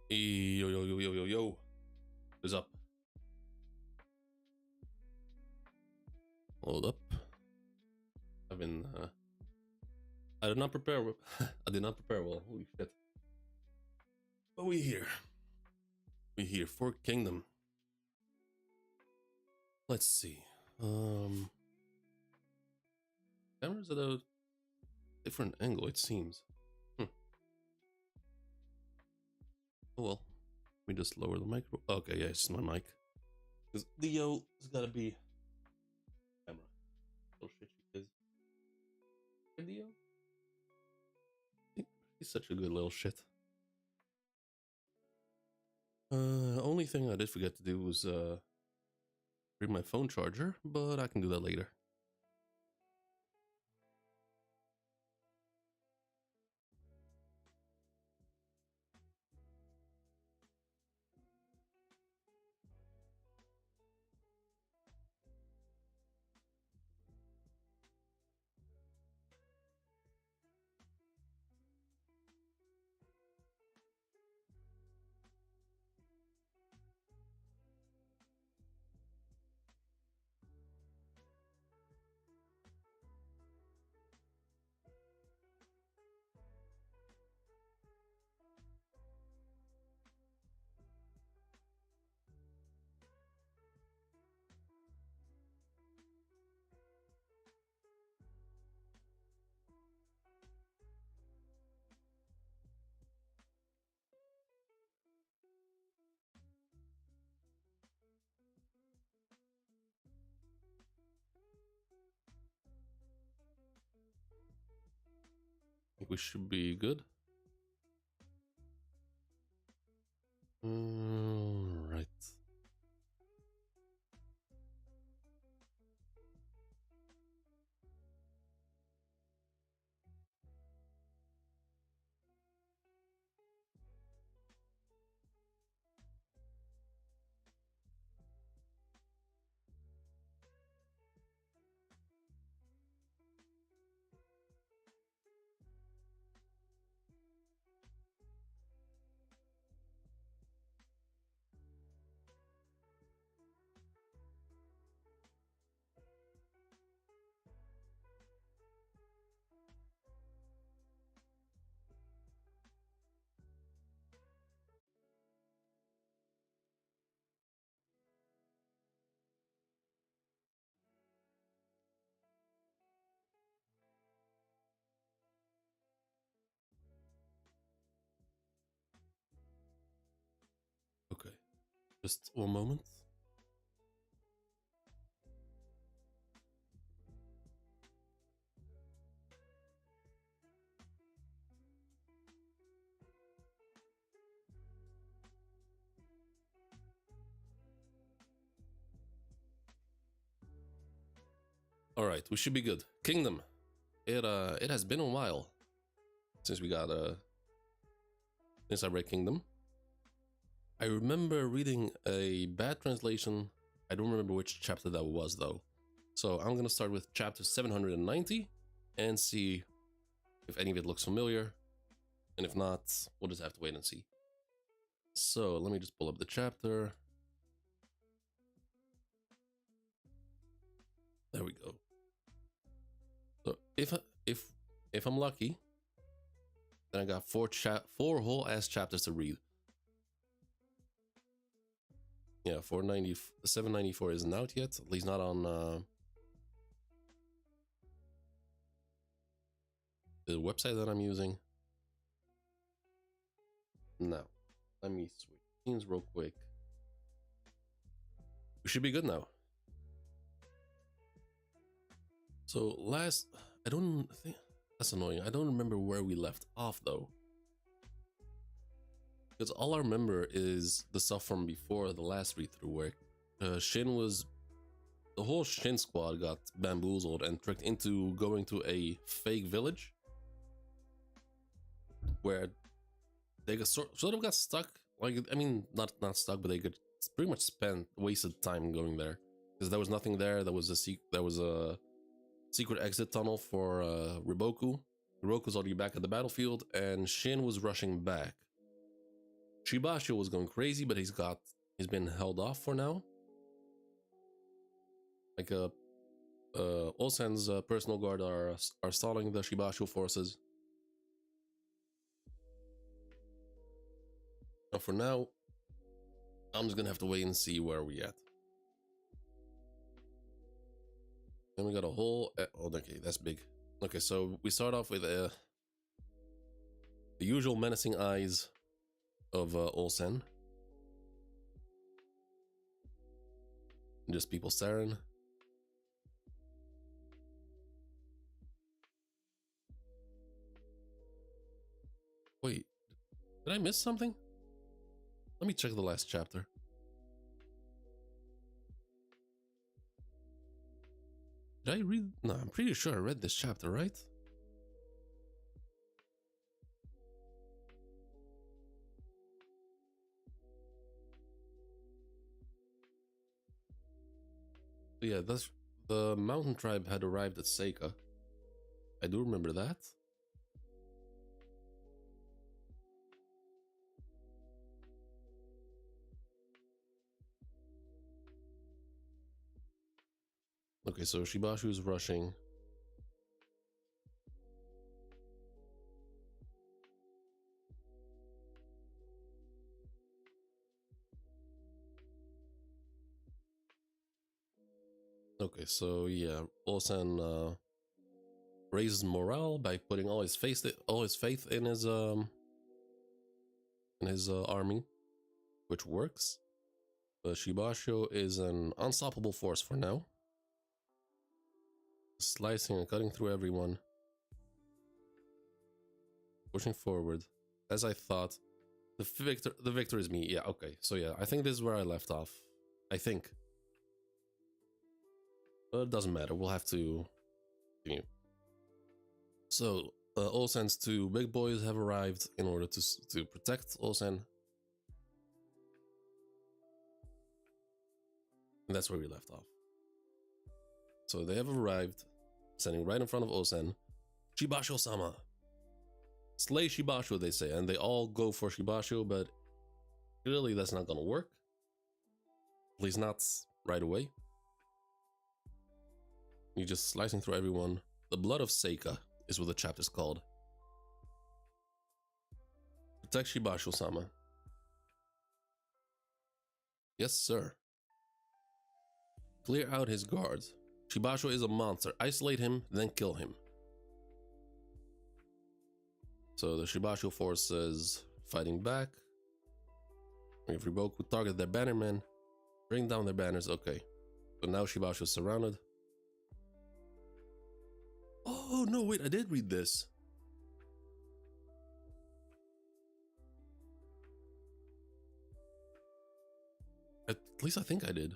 Yo, yo, yo, yo, yo, yo. What's up? Hold up. I've been, I did not prepare. I did not prepare well. Holy shit. But we here. We here for Kingdom. Let's see. Camera's at a different angle, it seems. Oh well. Let me just lower the micro. Okay, yeah, it's my mic. Because Leo has gotta be camera. Oh shit, she is. Leo? He's such a good little shit. Only thing I did forget to do was bring my phone charger, but I can do that later. I think we should be good. Right. Okay. Just one moment. All right, we should be good. Kingdom. It has been a while since we got since I read Kingdom. I remember reading a bad translation. I don't remember which chapter that was though. So I'm gonna start with chapter 790 and see if any of it looks familiar. And if not, we'll just have to wait and see. So let me just pull up the chapter. There we go. So if I'm lucky, then I got four whole ass chapters to read. Yeah, 794 isn't out yet, at least not on the website that I'm using. Now, let me switch scenes real quick. We should be good now. So I don't think, that's annoying. I don't remember where we left off though. Because all I remember is the stuff from before the last read through where the whole Shin squad got bamboozled and tricked into going to a fake village where they got sort of got stuck. Like, I mean, not stuck, but they could pretty much wasted time going there because there was nothing there. There was a secret exit tunnel for Riboku. Riboku's already back at the battlefield, and Shin was rushing back, Shibashio was going crazy, but he's been held off for now. Like Osen's personal guard are stalling the Shibashio forces. And for now, I'm just gonna have to wait and see where we at. Then we got a whole. Oh, okay, that's big. Okay, so we start off with the usual menacing eyes of Olsen. Just people staring. Wait, did I miss something? Let me check the last chapter. Did I read? No, I'm pretty sure I read this chapter, right? Yeah, that's the mountain tribe had arrived at Seika. I do remember that. Okay, so Shibashu is rushing. Okay, so yeah, Olsen raises morale by putting all his faith in his army, which works. But Shibashu is an unstoppable force for now, slicing and cutting through everyone, pushing forward. As I thought, the victor is me. Yeah, okay. So yeah, I think this is where I left off. I think. But it doesn't matter, we'll have to continue. So, Olsen's two big boys have arrived in order to protect Olsen. And that's where we left off. So they have arrived, standing right in front of Olsen. Shibasho-sama! Slay Shibasho, they say, and they all go for Shibasho, but clearly that's not gonna work. At least not right away. You're just slicing through everyone. The blood of Seika is what the chapter's called. Protect Shibasho-sama. Yes, sir. Clear out his guards. Shibasho is a monster. Isolate him, then kill him. So the Shibasho force is fighting back. If Riboku target their bannermen, bring down their banners. Okay. So now Shibasho is surrounded. Oh, no, wait, I did read this. At least I think I did.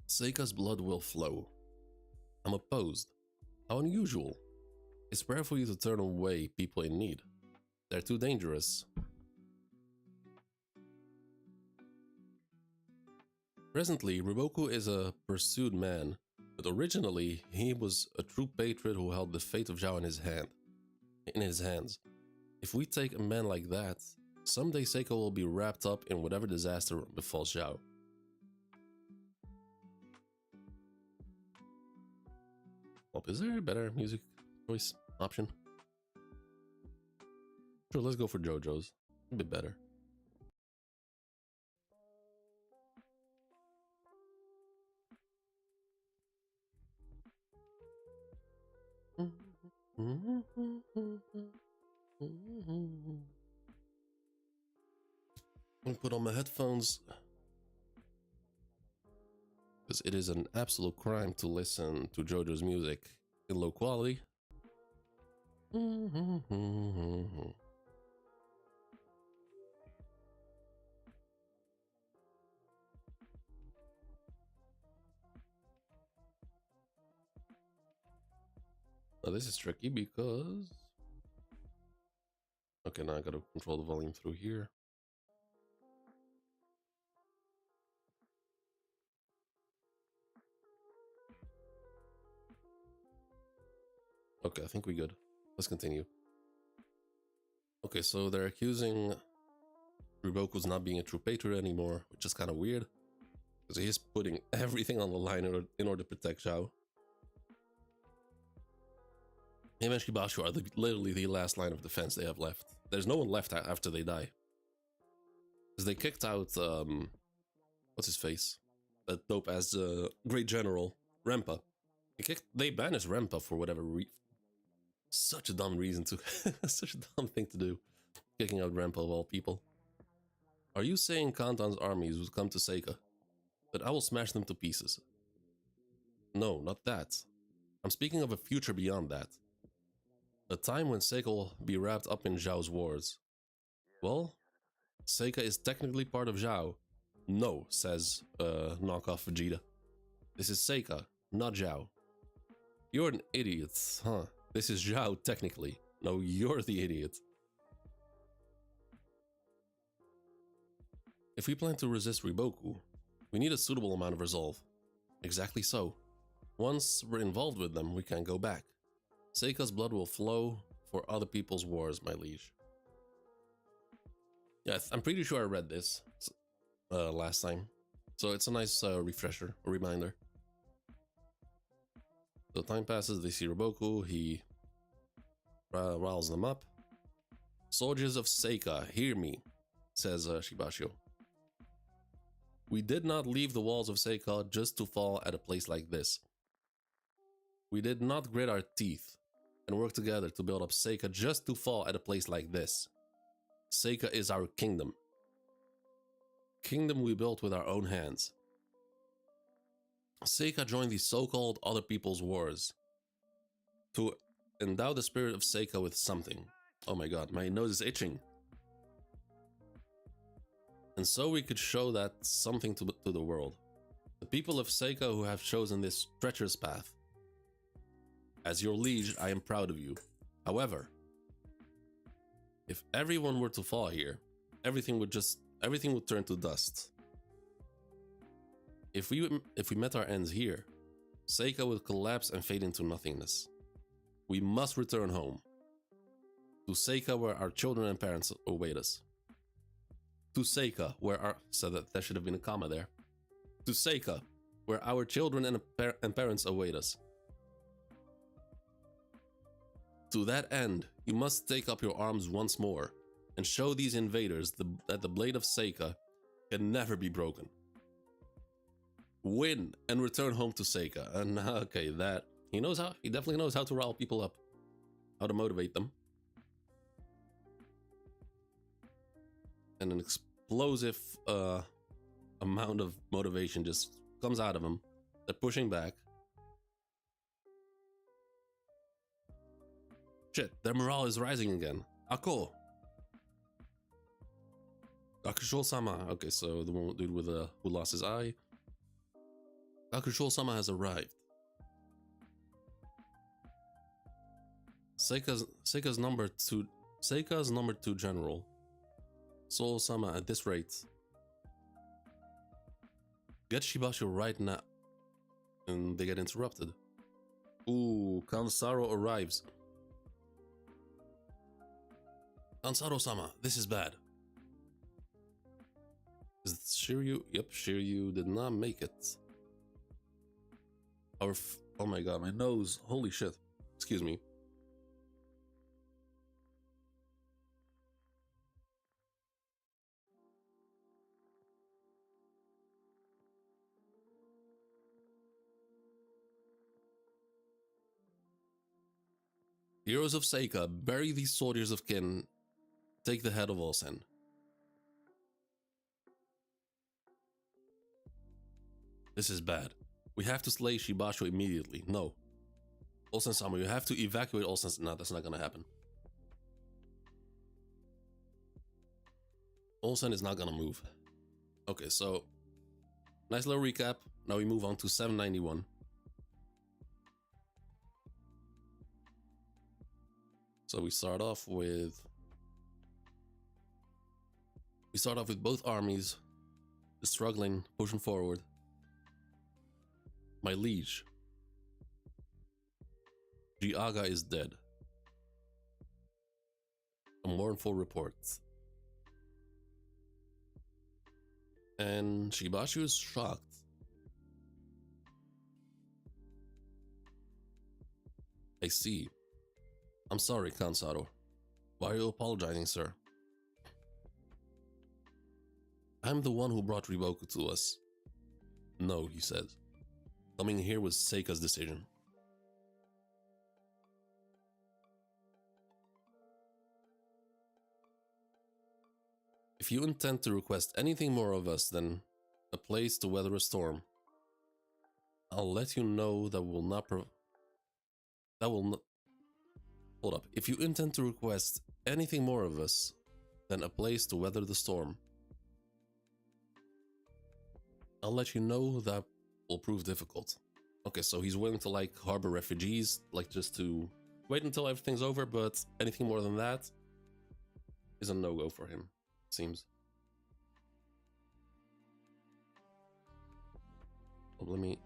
Seika's blood will flow. I'm opposed. How unusual. It's rare for you to turn away people in need. They're too dangerous. Presently, Riboku is a pursued man, but originally he was a true patriot who held the fate of Zhao in his hands. If we take a man like that, someday Seika will be wrapped up in whatever disaster befalls Zhao. Well, is there a better music choice option? Sure, let's go for JoJo's. A bit better. I'm gonna put on my headphones because it is an absolute crime to listen to JoJo's music in low quality. Now this is tricky because... Okay, now I gotta control the volume through here. Okay, I think we're good. Let's continue. Okay, so they're accusing Riboku's not being a true patriot anymore, which is kind of weird. Because he is putting everything on the line in order to protect Zhao. Him and Shibashu are literally the last line of defense they have left. There's no one left after they die. Because they kicked out, what's his face? That dope as Great General, Rempa. They banished Rempa for whatever reason. Such a dumb reason to... such a dumb thing to do. Kicking out Rempa of all people. Are you saying Kantan's armies would come to Seika? That I will smash them to pieces? No, not that. I'm speaking of a future beyond that. A time when Seika will be wrapped up in Zhao's wars. Well, Seika is technically part of Zhao. No, says knockoff Vegeta. This is Seika, not Zhao. You're an idiot, huh? This is Zhao technically. No, you're the idiot. If we plan to resist Riboku, we need a suitable amount of resolve. Exactly so. Once we're involved with them, we can't go back. Seika's blood will flow for other people's wars, my liege. Yeah, I'm pretty sure I read this last time. So it's a nice refresher, a reminder. So time passes, they see Riboku, he riles them up. Soldiers of Seika, hear me, says Shibashu. We did not leave the walls of Seika just to fall at a place like this. We did not grit our teeth and work together to build up Seika just to fall at a place like this. Seika is our kingdom. Kingdom we built with our own hands. Seika joined the so-called other people's wars to endow the spirit of Seika with something. Oh my god, my nose is itching. And so we could show that something to the world. The people of Seika who have chosen this treacherous path. As your liege, I am proud of you. However, if everyone were to fall here, everything would turn to dust. If we met our ends here, Seika would collapse and fade into nothingness. We must return home. To Seika where our children and parents await us. To Seika where our... So that should have been a comma there. To Seika where our children and parents await us. To that end, you must take up your arms once more and show these invaders that the blade of Seika can never be broken. Win and return home to Seika. And okay, that he definitely knows how to rile people up, how to motivate them. And an explosive amount of motivation just comes out of them. They're pushing back. Shit, their morale is rising again. Ako! Gakushou-sama. Okay, so the one dude with who lost his eye. Gakushou-sama has arrived. Seika's number two general. Soul-sama at this rate. Get Shibashu right now. And they get interrupted. Ooh, Kansaro arrives. Kansaro-sama, this is bad. Is it Shiryu? Yep, Shiryu did not make it. Oh my god, my nose. Holy shit. Excuse me. Heroes of Seika, bury these soldiers of kin. Take the head of Olsen. This is bad. We have to slay Shibashu immediately. No. Olsen-sama, you have to evacuate Olsen. No, that's not gonna happen. Olsen is not gonna move. Okay, so nice little recap. Now we move on to 791. So we start off with both armies struggling, pushing forward. My liege, Jiaga is dead. A mournful report. And Shibashi is shocked. I see. I'm sorry, Kansaro. Why are you apologizing, sir? I'm the one who brought Riboku to us. No, he says. Coming here was Seika's decision. If you intend to request anything more of us than a place to weather a storm, I'll let you know that will not hold up. If you intend to request anything more of us than a place to weather the storm, I'll let you know that will prove difficult. Okay, so he's willing to like harbor refugees, like just to wait until everything's over, but anything more than that is a no-go for him, it seems. Let me...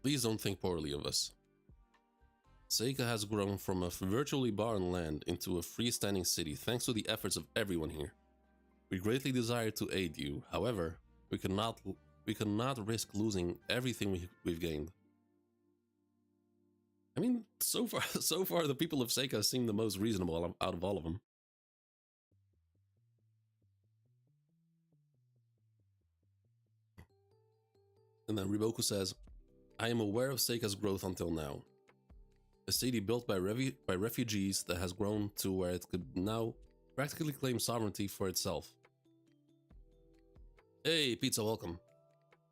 Please don't think poorly of us. Seika has grown from a virtually barren land into a freestanding city thanks to the efforts of everyone here. We greatly desire to aid you, however, we cannot risk losing everything we've gained. I mean, so far the people of Seika seem the most reasonable out of all of them. And then Riboku says, I am aware of Seika's growth until now. A city built by refugees that has grown to where it could now practically claim sovereignty for itself. Hey, pizza, welcome.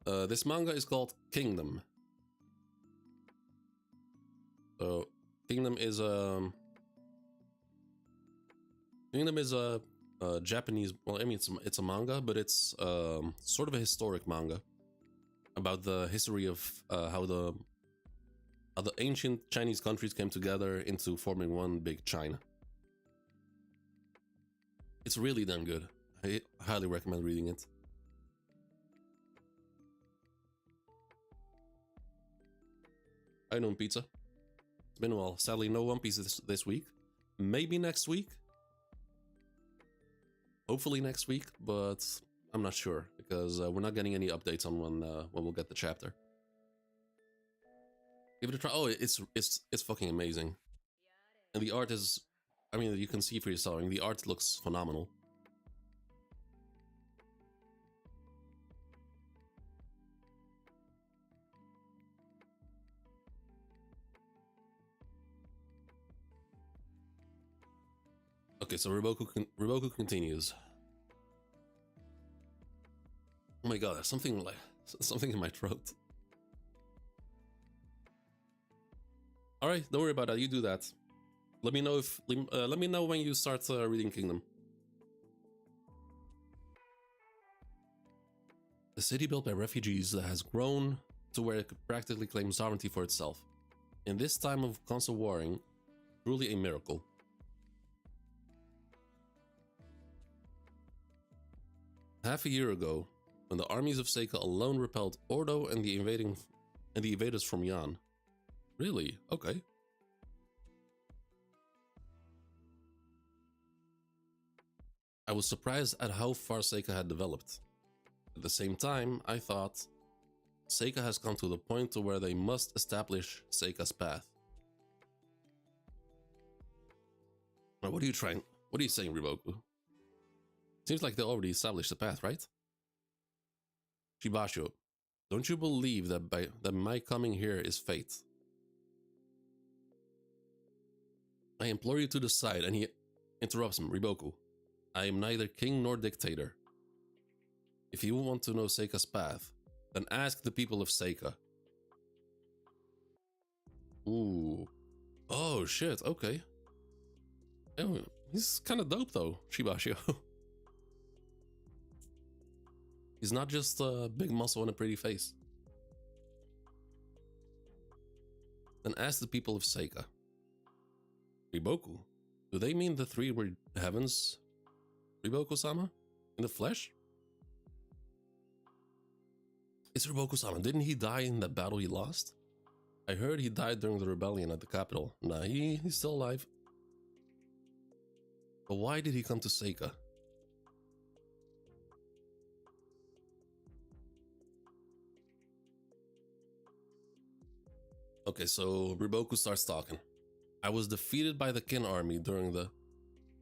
This manga is called Kingdom. So, Kingdom is a Japanese. Well, I mean, it's a manga, but it's sort of a historic manga about the history of how the ancient Chinese countries came together into forming one big China. It's really damn good. I highly recommend reading it. I know pizza. It's been a while. Sadly, no One Piece this week. Maybe next week. Hopefully next week, but I'm not sure because we're not getting any updates on when we'll get the chapter. Give it a try. Oh, it's fucking amazing, and the art is. I mean, you can see for yourself. I mean, the art looks phenomenal. Okay, so Riboku continues. Oh my god, there's something in my throat. All right, don't worry about that. You do that. Let me know let me know when you start reading Kingdom. A city built by refugees that has grown to where it could practically claim sovereignty for itself. In this time of constant warring, truly a miracle. Half a year ago, when the armies of Seika alone repelled Ordo and the invaders from Yan. Really? Okay. I was surprised at how far Seika had developed. At the same time, I thought, Seika has come to the point to where they must establish Seika's path. Now, what are you saying, Riboku? Seems like they already established the path, right? Shibasho, don't you believe that my coming here is fate? I implore you to decide, and he interrupts him. Riboku, I am neither king nor dictator. If you want to know Seika's path, then ask the people of Seika. Ooh. Oh shit, okay. Oh, he's kind of dope though, Shibasho. He's not just a big muscle and a pretty face. Then ask the people of Seika. Riboku, do they mean the three were heavens? Riboku-sama? In the flesh? It's Riboku-sama. Didn't he die in that battle he lost? I heard he died during the rebellion at the capital. Nah, he's still alive. But why did he come to Seika? Okay, so Riboku starts talking. I was defeated by the Kin army during the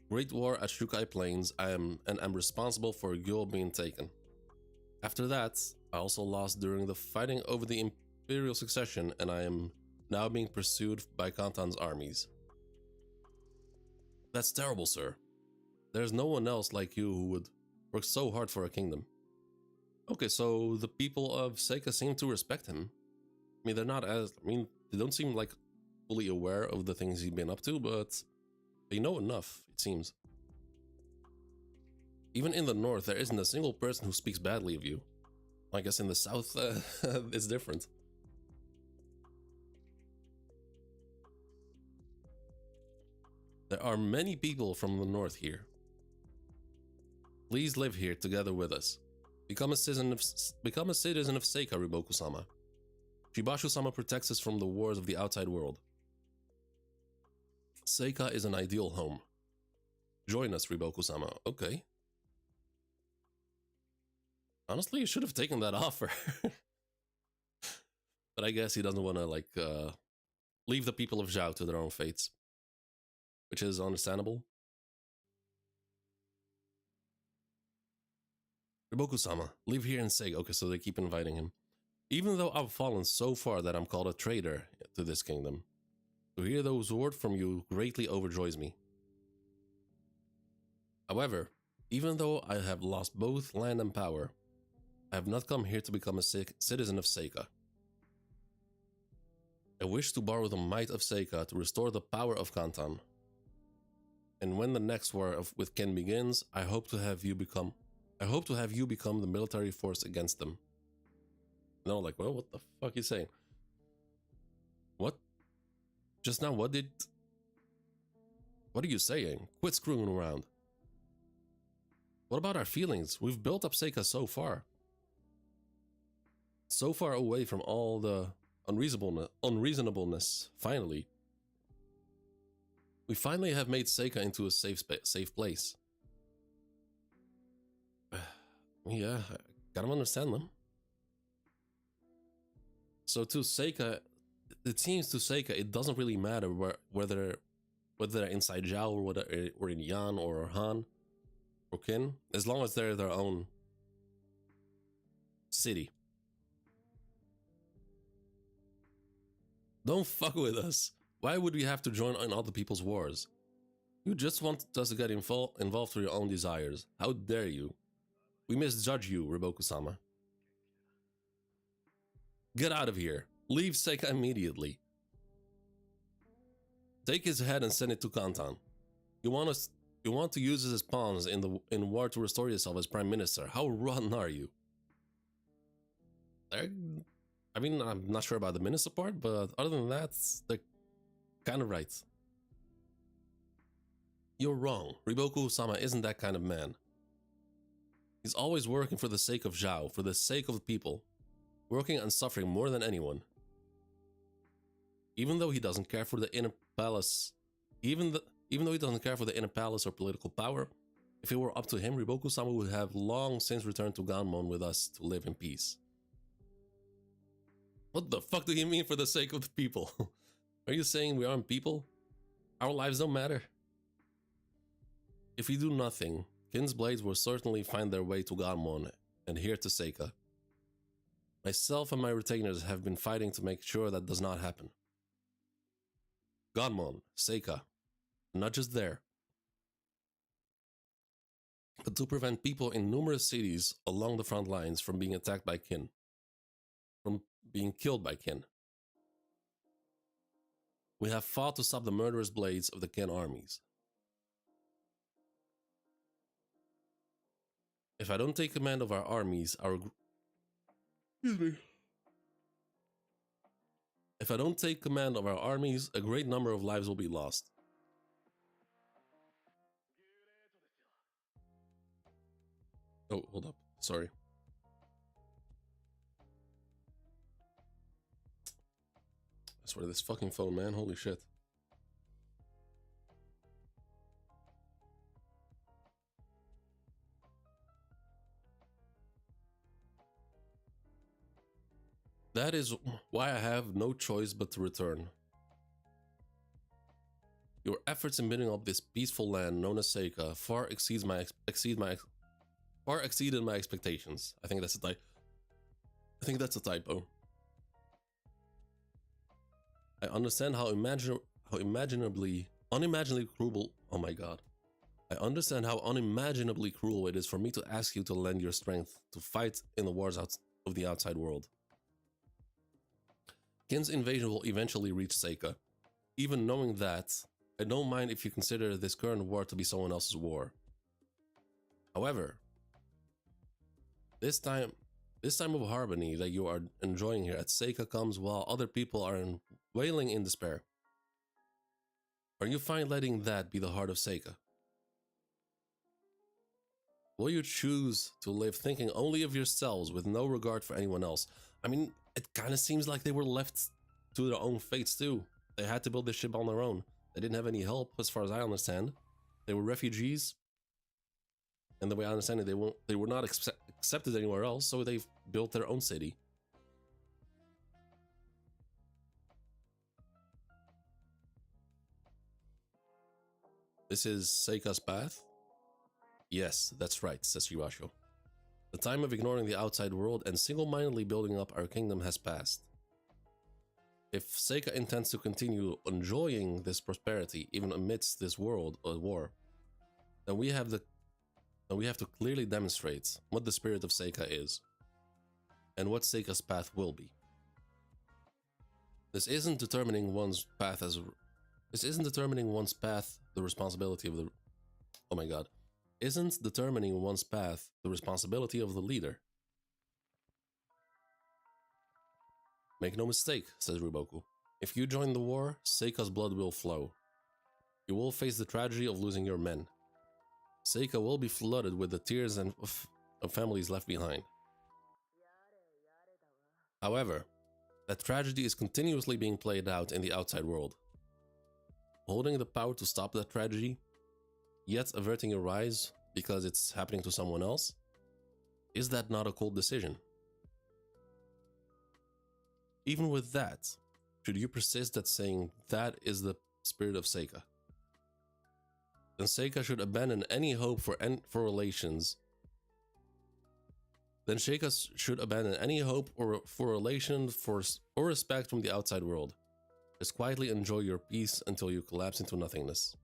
Great War at Shukai Plains. I am responsible for Gyo being taken. After that, I also lost during the fighting over the Imperial succession, and I am now being pursued by Kantan's armies. That's terrible, sir. There's no one else like you who would work so hard for a kingdom. Okay, so the people of Seika seem to respect him. I mean, they're not as... I mean, they don't seem like fully aware of the things he's been up to, but they know enough, it seems. Even in the north, there isn't a single person who speaks badly of you. I guess in the south, it's different. There are many people from the north here. Please live here together with us. Become a citizen of Seika, Riboku-sama. Shibashu-sama protects us from the wars of the outside world. Seika is an ideal home. Join us, Riboku-sama. Okay. Honestly, you should have taken that offer. But I guess he doesn't want to, like, leave the people of Zhao to their own fates. Which is understandable. Riboku-sama, live here in Seika. Okay, so they keep inviting him. Even though I've fallen so far that I'm called a traitor to this kingdom, to hear those words from you greatly overjoys me. However, even though I have lost both land and power, I have not come here to become a citizen of Seika. I wish to borrow the might of Seika to restore the power of Kantan. And when the next war with Ken begins, I hope to have you become the military force against them. And they're like, well, what the fuck are you saying? What? Just now, what are you saying? Quit screwing around. What about our feelings? We've built up Seika so far. So far away from all the unreasonableness, finally. We finally have made Seika into a safe place. Yeah, I kind of understand them. So to Seika, it seems to Seika it doesn't really matter whether they're inside Zhao or whether or in Yan or Han or Qin, as long as they're their own city. Don't fuck with us. Why would we have to join in other people's wars? You just want us to get involved through your own desires. How dare you? We misjudge you, Riboku-sama. Get out of here. Leave Seika immediately. Take his head and send it to Kantan. You want to use us as pawns in war to restore yourself as prime minister. How rotten are you? I mean, I'm not sure about the minister part, but other than that, they're kind of right. You're wrong. Riboku-sama isn't that kind of man. He's always working for the sake of Zhao, for the sake of the people. Working and suffering more than anyone. Even though he doesn't care for the inner palace, even though he doesn't care for the inner palace or political power, if it were up to him, Riboku-sama would have long since returned to Ganmon with us to live in peace. What the fuck do you mean for the sake of the people? Are you saying we aren't people? Our lives don't matter? If we do nothing, Qin's blades will certainly find their way to Ganmon and here to Seika. Myself and my retainers have been fighting to make sure that does not happen. Ganmon, Seika, not just there, but to prevent people in numerous cities along the front lines from being attacked by Qin, from being killed by Qin. We have fought to stop the murderous blades of the Qin armies. If I don't take command of our armies, excuse me. If I don't take command of our armies, a great number of lives will be lost. Oh, hold up. Sorry. swear to this fucking phone, man. Holy shit. That is why I have no choice but to return. Your efforts in building up this peaceful land known as Seika far exceeded my expectations. I think that's a typo. I understand how unimaginably cruel. Oh my god. I understand how unimaginably cruel it is for me to ask you to lend your strength to fight in the wars of the outside world. Kin's invasion will eventually reach Seika. Even knowing that, I don't mind if you consider this current war to be someone else's war. However, this time of harmony that you are enjoying here at Seika comes while other people are wailing in despair. Are you fine letting that be the heart of Seika? Will you choose to live thinking only of yourselves with no regard for anyone else? I mean, it kind of seems like they were left to their own fates too. They had to build this ship on their own. They didn't have any help, as far as I understand. They were refugees. And the way I understand it, they were not accepted anywhere else, so they've built their own city. This is Seika's path? Yes, that's right, says Yuasho. The time of ignoring the outside world and single-mindedly building up our kingdom has passed. If Seika intends to continue enjoying this prosperity even amidst this world or war, then we have to clearly demonstrate what the spirit of Seika is, and what Seika's path will be. This isn't determining one's path the responsibility of the... Oh my god. Isn't determining one's path the responsibility of the leader? Make no mistake, says Riboku. If you join the war, Seika's blood will flow. You will face the tragedy of losing your men. Seika will be flooded with the tears of families left behind. However, that tragedy is continuously being played out in the outside world. Holding the power to stop that tragedy, yet averting your rise because it's happening to someone else, is that not a cold decision? Even with that, should you persist at saying that is the spirit of Seika? Then Seika should abandon any hope for relations. Then Seika should abandon any hope for relations or respect from the outside world. Just quietly enjoy your peace until you collapse into nothingness.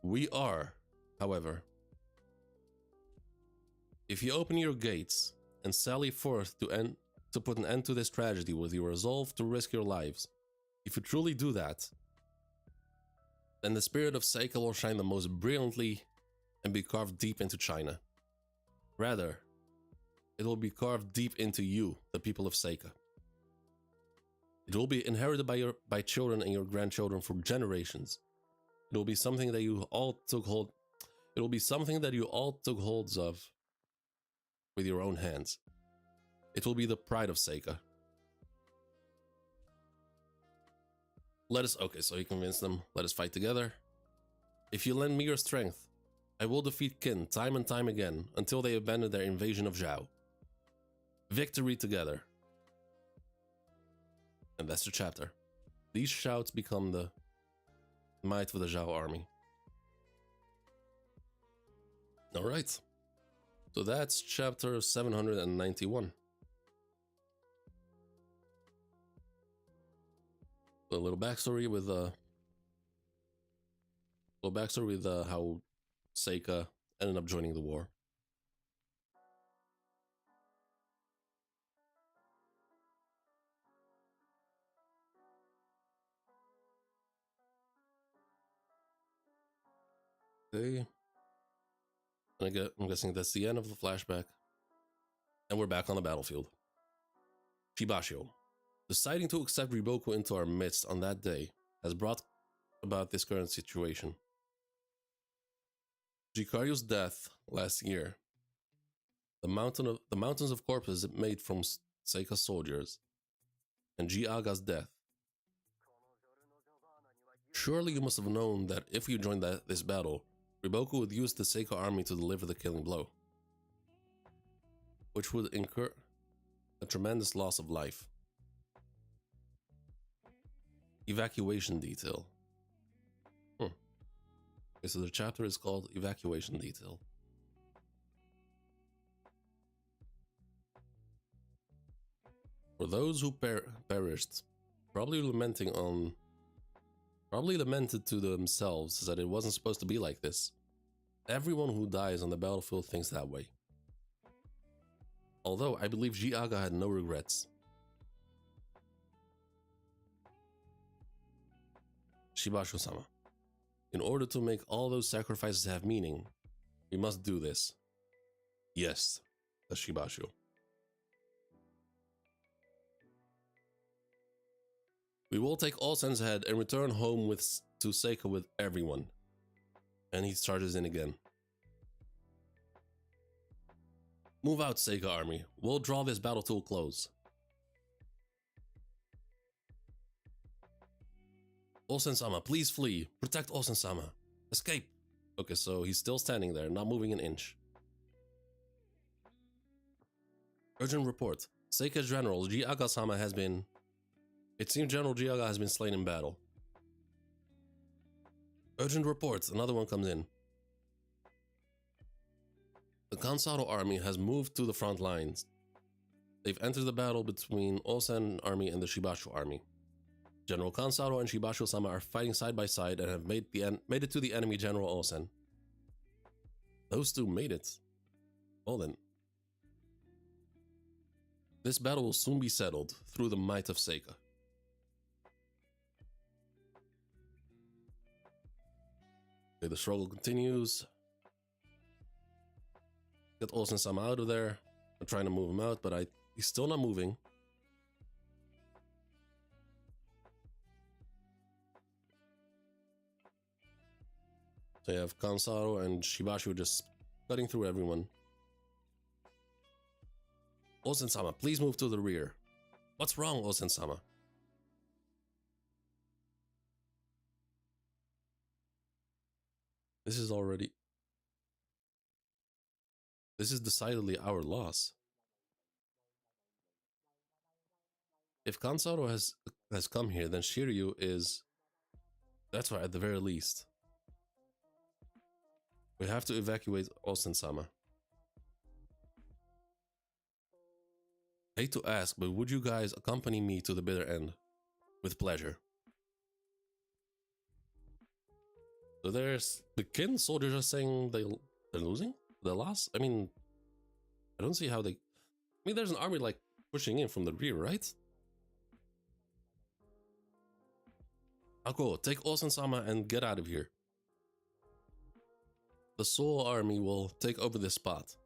We are, however, if you open your gates and sally forth to put an end to this tragedy with your resolve to risk your lives, if you truly do that, then the spirit of Seika will shine the most brilliantly and be carved deep into China. Rather, it will be carved deep into you, the people of Seika. It will be inherited by children and your grandchildren for generations. It will be something that you all took hold. It will be something that you all took holds of with your own hands. It will be the pride of Seika. Okay, so he convinced them, let us fight together. If you lend me your strength, I will defeat Qin time and time again until they abandon their invasion of Zhao. Victory together. And that's the chapter. These shouts become the might of the Zhao army. Alright. So that's chapter 791. A little backstory with how Seika ended up joining the war. Okay. And I'm guessing that's the end of the flashback. And we're back on the battlefield. Shibashio. Deciding to accept Riboku into our midst on that day has brought about this current situation. Jikaryo's death last year The mountains of corpses made from Seika soldiers, and Jiaga's death. Surely you must have known that if you joined this battle, Riboku would use the Seika army to deliver the killing blow, which would incur a tremendous loss of life. Evacuation detail. Okay, so the chapter is called Evacuation Detail. For those who perished, probably lamented to themselves that it wasn't supposed to be like this. Everyone who dies on the battlefield thinks that way. Although I believe Jiaga had no regrets. Shibasho-sama. In order to make all those sacrifices have meaning, we must do this. Yes, the Shibasho. We will take Olsen's head and return home to Seika with everyone. And he charges in again. Move out, Seika army. We'll draw this battle to a close. Olsen-sama, please flee. Protect Olsen-sama. Escape. Okay, so he's still standing there, not moving an inch. Urgent report. Seika General Jiaga-sama has been... It seems General Jiaga has been slain in battle. Urgent report. Another one comes in. The Kansato army has moved to the front lines. They've entered the battle between Olsen army and the Shibasho army. General Kansato and Shibasho-sama are fighting side by side and have made it to the enemy General Olsen. Those two made it. Well then. This battle will soon be settled through the might of Seika. Okay, the struggle continues. Get Olsen-sama out of there. I'm trying to move him out, but he's still not moving. So you have Kansato and Shibasho just cutting through everyone. Olsen-sama, please move to the rear. What's wrong, Olsen-sama? This is decidedly our loss. If Kansato has come here, then Shiryu is... That's right, at the very least. We have to evacuate Olsen-sama. Hate to ask, but would you guys accompany me to the bitter end? With pleasure. So there's... The Kin soldiers are saying they're losing? They lost? I mean... I don't see how they... I mean, there's an army, like, pushing in from the rear, right? Ako, take Olsen-sama and get out of here. The Soul Army will take over this spot.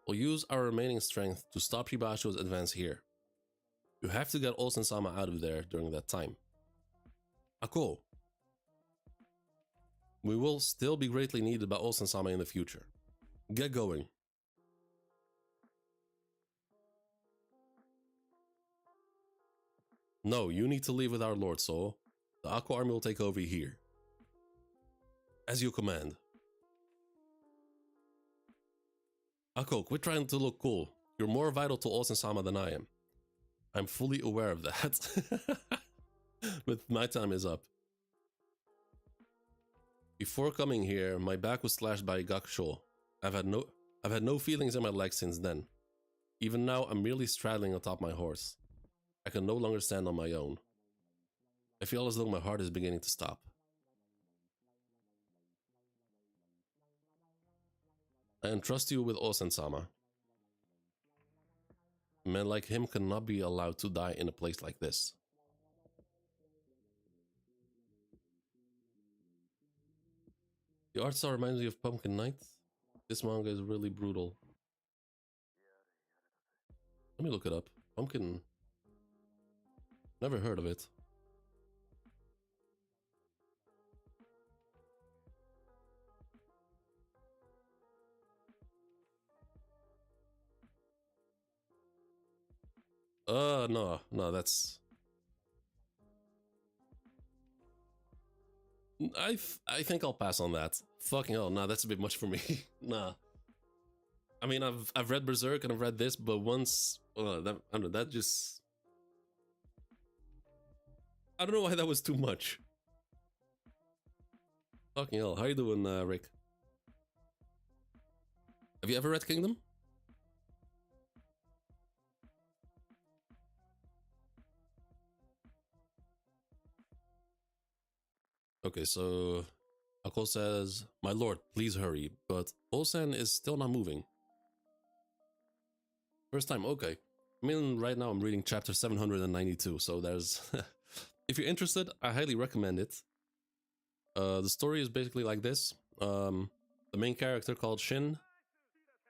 We'll use our remaining strength to stop Shibasho's advance here. You have to get Olsen-sama out of there during that time. Ako. We will still be greatly needed by Olsen-sama in the future. Get going. No, you need to leave with our Lord Soul. The Aqua Army will take over here. As you command. Ako, quit trying to look cool. You're more vital to Olsen-sama than I am. I'm fully aware of that. But my time is up. Before coming here, my back was slashed by Gakusho. I've had no feelings in my legs since then. Even now, I'm merely straddling atop my horse. I can no longer stand on my own. I feel as though my heart is beginning to stop. I entrust you with Olsen-sama. A man like him cannot be allowed to die in a place like this. The art style reminds me of Pumpkin Night. This manga is really brutal. Let me look it up. Pumpkin... Never heard of it. No, no, that's... I think I'll pass on that. Fucking hell, nah, that's a bit much for me. Nah. I mean, I've read Berserk and I've read this, but once... that, I don't know, that just... I don't know why that was too much. Fucking hell, how you doing, Rick? Have you ever read Kingdom? Okay, so Ako says, "My lord, please hurry," but Osen is still not moving. First time, okay. I mean, right now I'm reading chapter 792, so there's... If you're interested, I highly recommend it. The story is basically like this. The main character called Shin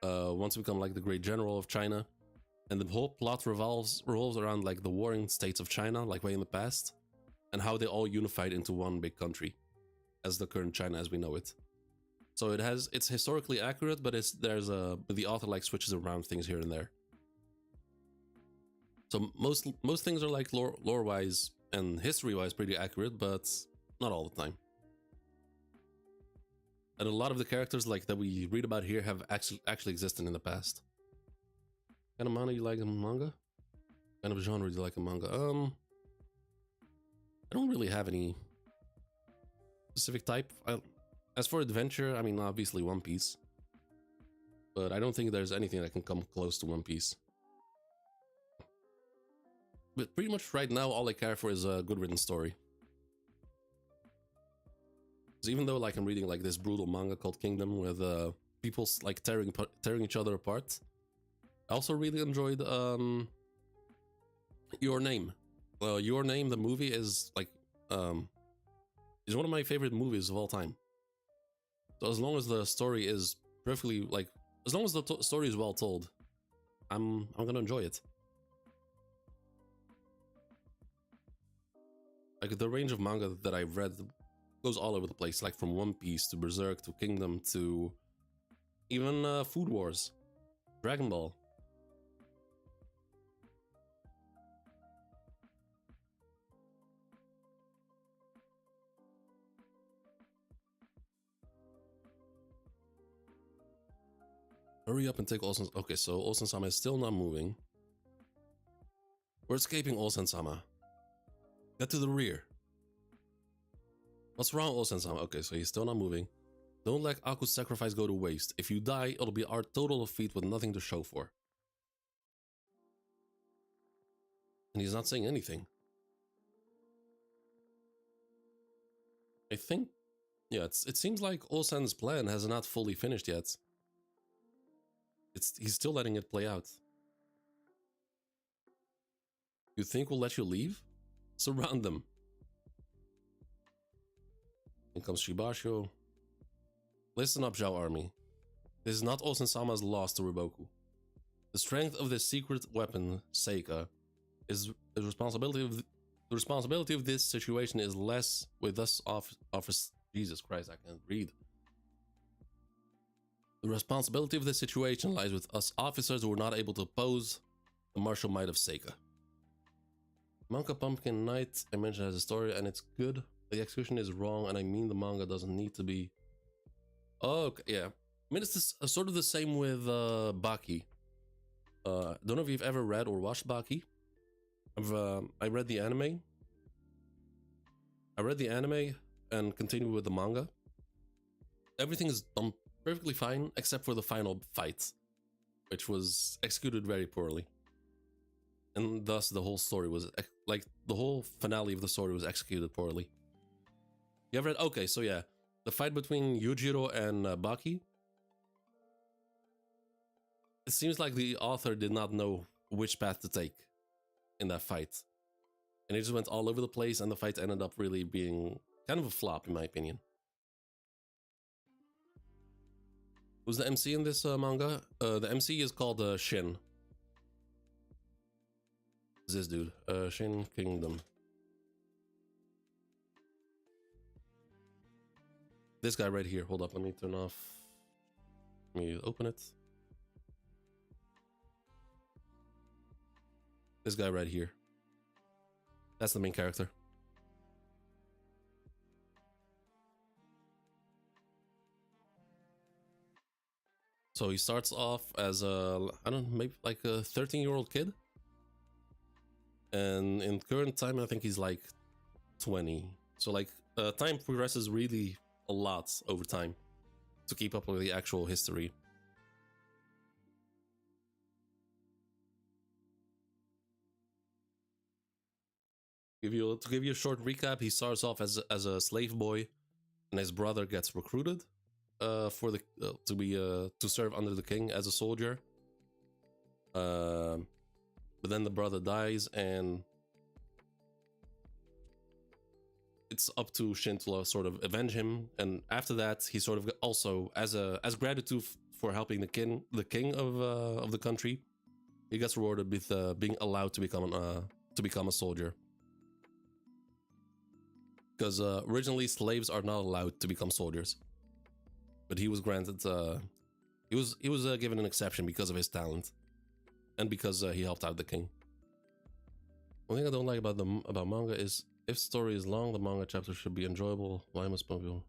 wants to become like the great general of China, and the whole plot revolves around like the warring states of China, like way in the past, and how they all unified into one big country as the current China as we know it. So it's historically accurate, but the author like switches around things here and there. So most things are like lore wise and history wise pretty accurate, but not all the time. And a lot of the characters like that we read about here have actually existed in the past. Kind of manga you like in manga? Kind of genre you like in manga? I don't really have any specific type. As for adventure, I mean, obviously One Piece. But I don't think there's anything that can come close to One Piece. But pretty much right now, all I care for is a good written story. Because even though like I'm reading like this brutal manga called Kingdom with people like tearing each other apart, I also really enjoyed Your Name. Your Name, the movie, is like is one of my favorite movies of all time. So as long as the story is perfectly like, as long as the story is well told, I'm gonna enjoy it. Like the range of manga that I've read goes all over the place, like from One Piece to Berserk to Kingdom to even Food Wars, Dragon Ball. Hurry up and take Olsen. Okay, so Olsen-sama is still not moving. We're escaping Olsen-sama. Get to the rear. What's wrong, Olsen-sama? Okay, so he's still not moving. Don't let Aku's sacrifice go to waste. If you die, it'll be our total defeat with nothing to show for. And he's not saying anything. I think... Yeah, it seems like Olsen's plan has not fully finished yet. He's still letting it play out. You think we'll let you leave? Surround them. In comes Shibashio. Listen up, Zhao army. This is not Osen-sama's loss to Riboku. The strength of this secret weapon, Seika, is the responsibility of this situation is less with us office. Jesus Christ, I can't read. The responsibility of this situation lies with us officers who were not able to oppose the martial might of Seika. Manga Pumpkin Knight I mentioned as a story, and it's good. The execution is wrong, and I mean the manga doesn't need to be. Oh, okay, yeah. I mean, it's sort of the same with Baki. Don't know if you've ever read or watched Baki. I read the anime. And continued with the manga. Everything is done perfectly fine, except for the final fight, which was executed very poorly. And thus the whole story was, like, the whole finale of the story was executed poorly. You ever read? Okay, so yeah. The fight between Yujiro and Baki. It seems like the author did not know which path to take in that fight. And it just went all over the place, and the fight ended up really being kind of a flop, in my opinion. Who's the MC in this manga? The MC is called Shin. This dude, Shin Kingdom. This guy right here. Hold up, let me turn off. Let me open it. This guy right here. That's the main character. So he starts off as a, I don't know, maybe like a 13-year-old kid. And in current time, I think he's like 20. So like time progresses really a lot over time to keep up with the actual history. To give you a short recap, he starts off as a slave boy, and his brother gets recruited for the to serve under the king as a soldier. But then the brother dies, and it's up to Shin to sort of avenge him. And after that, he sort of also as gratitude for helping the king of the country, he gets rewarded with being allowed to become a soldier. Because originally slaves are not allowed to become soldiers, but he was granted. He was given an exception because of his talent, and because he helped out the king. One thing I don't like about manga is if story is long, the manga chapter should be enjoyable. Why must people?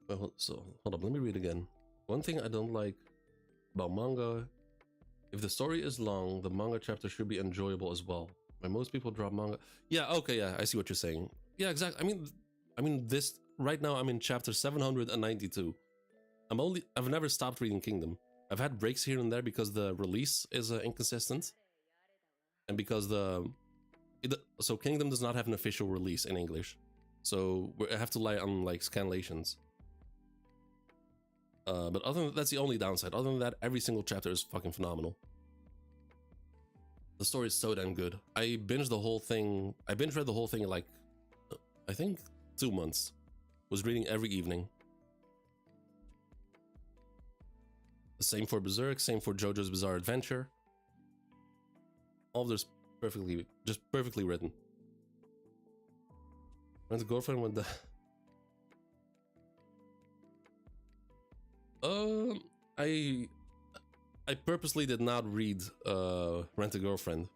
Well, so hold up, let me read again. One thing I don't like about manga, if the story is long, the manga chapter should be enjoyable as well. When most people drop manga, yeah, okay, yeah, I see what you're saying. Yeah, exactly. I mean, this right now I'm in chapter 792. I've never stopped reading Kingdom. I've had breaks here and there because the release is inconsistent, and because so Kingdom does not have an official release in English, so I have to rely on like scanlations. But that's the only downside. Other than that, every single chapter is fucking phenomenal. The story is so damn good. I binged the whole thing. I binge read the whole thing in like, I think 2 months. Was reading every evening. The same for Berserk, same for JoJo's Bizarre Adventure. All of this perfectly written. Went to girlfriend with the I purposely did not read Rent a Girlfriend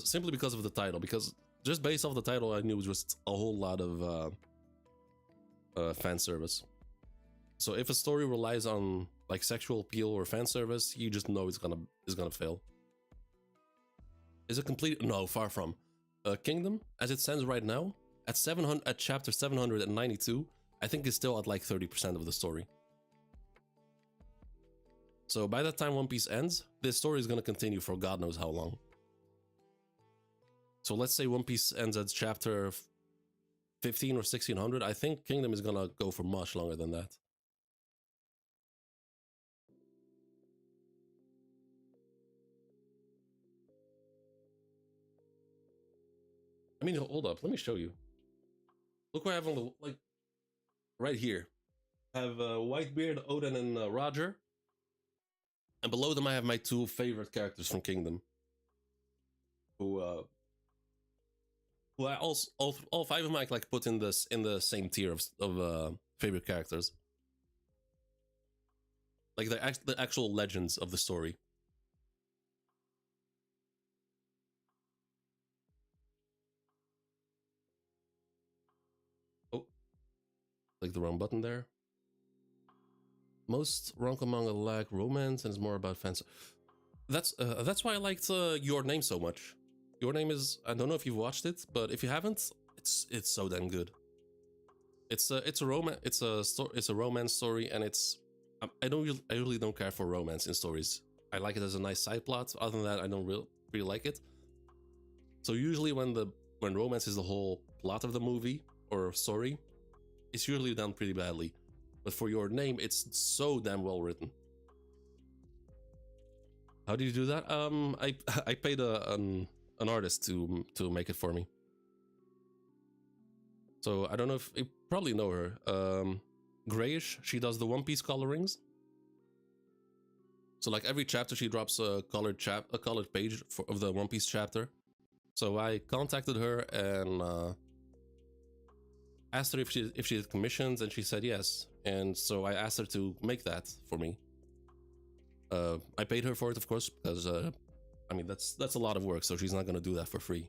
simply because of the title. Because just based off the title, I knew it was just a whole lot of fan service. So if a story relies on like sexual appeal or fan service, you just know it's gonna fail. Is it complete? No, far from. Kingdom, as it stands right now, at chapter 792, I think it's still at like 30% of the story. So by the time One Piece ends, this story is going to continue for God knows how long. So let's say One Piece ends at chapter 15 or 1600. I think Kingdom is going to go for much longer than that. I mean, hold up. Let me show you. Look what I have on the, like, right here. I have Whitebeard, Oden, and Roger. And below them, I have my 2 favorite characters from Kingdom, who I also all 5 of them I like put in the same tier of favorite characters, like the actual legends of the story. Oh, like the wrong button there. Most rom-com manga lack romance and is more about fans. That's why I liked Your Name so much. Your Name is, I don't know if you've watched it, but if you haven't, it's so damn good. It's a romance story, and I really don't care for romance in stories. I like it as a nice side plot. Other than that, I don't really like it. So usually when romance is the whole plot of the movie or story, it's usually done pretty badly. But for Your Name, it's so damn well written. How do you do that? I paid an artist to make it for me. So I don't know if you probably know her. Grayish. She does the One Piece colorings. So like every chapter, she drops a colored page of the One Piece chapter. So I contacted her and asked her if she did commissions, and she said yes. And so I asked her to make that for me. I paid her for it, of course, because I mean, that's a lot of work, so she's not gonna do that for free.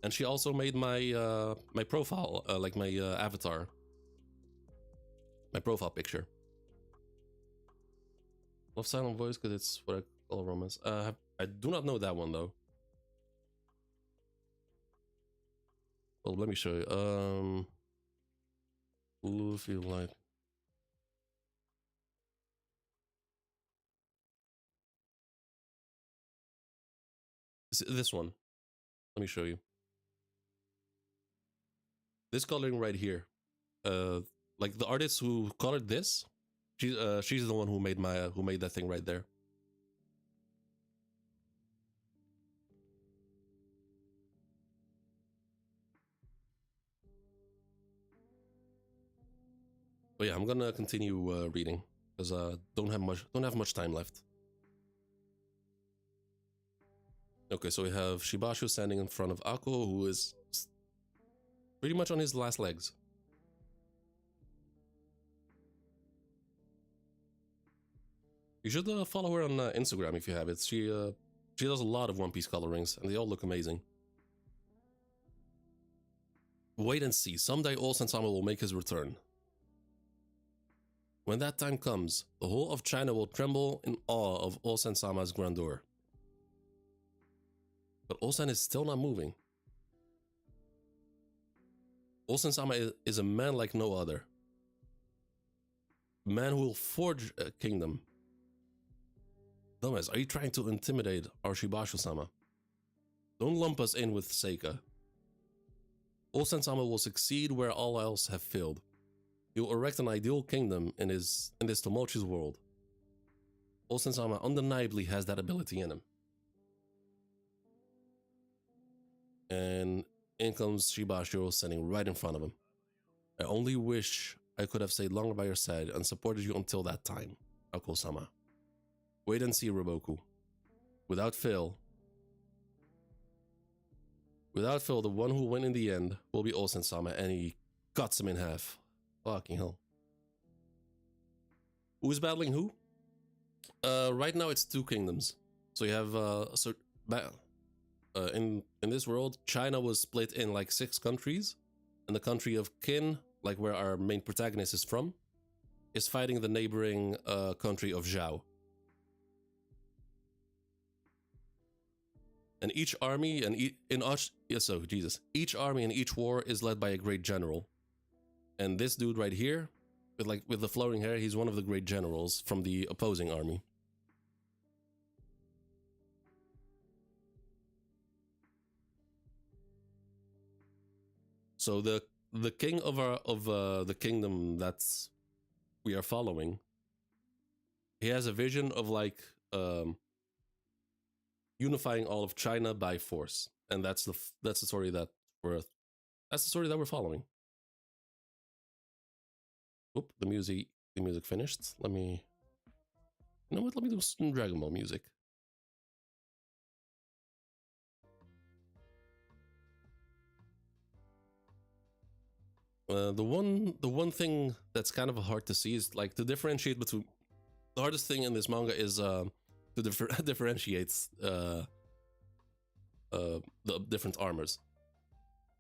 And she also made my my profile, like my avatar, my profile picture. Love silent voice because it's what I call romance. I do not know that one though. Well, let me show you. Blue feel like. This one. Let me show you. This coloring right here. Like the artist who colored this, she's the one who made that thing right there. But yeah, I'm gonna continue reading because don't have much time left. Okay, so we have Shibashu standing in front of Ako, who is pretty much on his last legs. You should follow her on Instagram if you have it. She does a lot of One Piece colorings, and they all look amazing. Wait and see. Someday All Sensama will make his return. When that time comes, the whole of China will tremble in awe of All Sensama's grandeur. But Osan is still not moving. Osen-sama is a man like no other. A man who will forge a kingdom. Dumbass, are you trying to intimidate our Shibashu-sama? Don't lump us in with Seika. Osen-sama will succeed where all else have failed. He will erect an ideal kingdom in this tumultuous world. Osen-sama undeniably has that ability in him. And in comes Shibashiro standing right in front of him. I only wish I could have stayed longer by your side and supported you until that time, Ako-sama. Wait and see, Riboku. Without fail, the one who win in the end will be Osen-sama, and he cuts him in half. Fucking hell. Who's battling who? Right now it's two kingdoms. So you have in this world, China was split in like 6 countries, and the country of Qin, like where our main protagonist is from, is fighting the neighboring country of Zhao. And each army and each army and each war is led by a great general. And this dude right here, with the flowing hair, he's one of the great generals from the opposing army. So the king of the kingdom that's we are following, he has a vision of like unifying all of China by force, and that's the story that we're following. Oop, the music finished. Let me, you know what? Let me do some Dragon Ball music. The one thing that's kind of hard to see is like to differentiate between the hardest thing in this manga is to differentiate the different armors.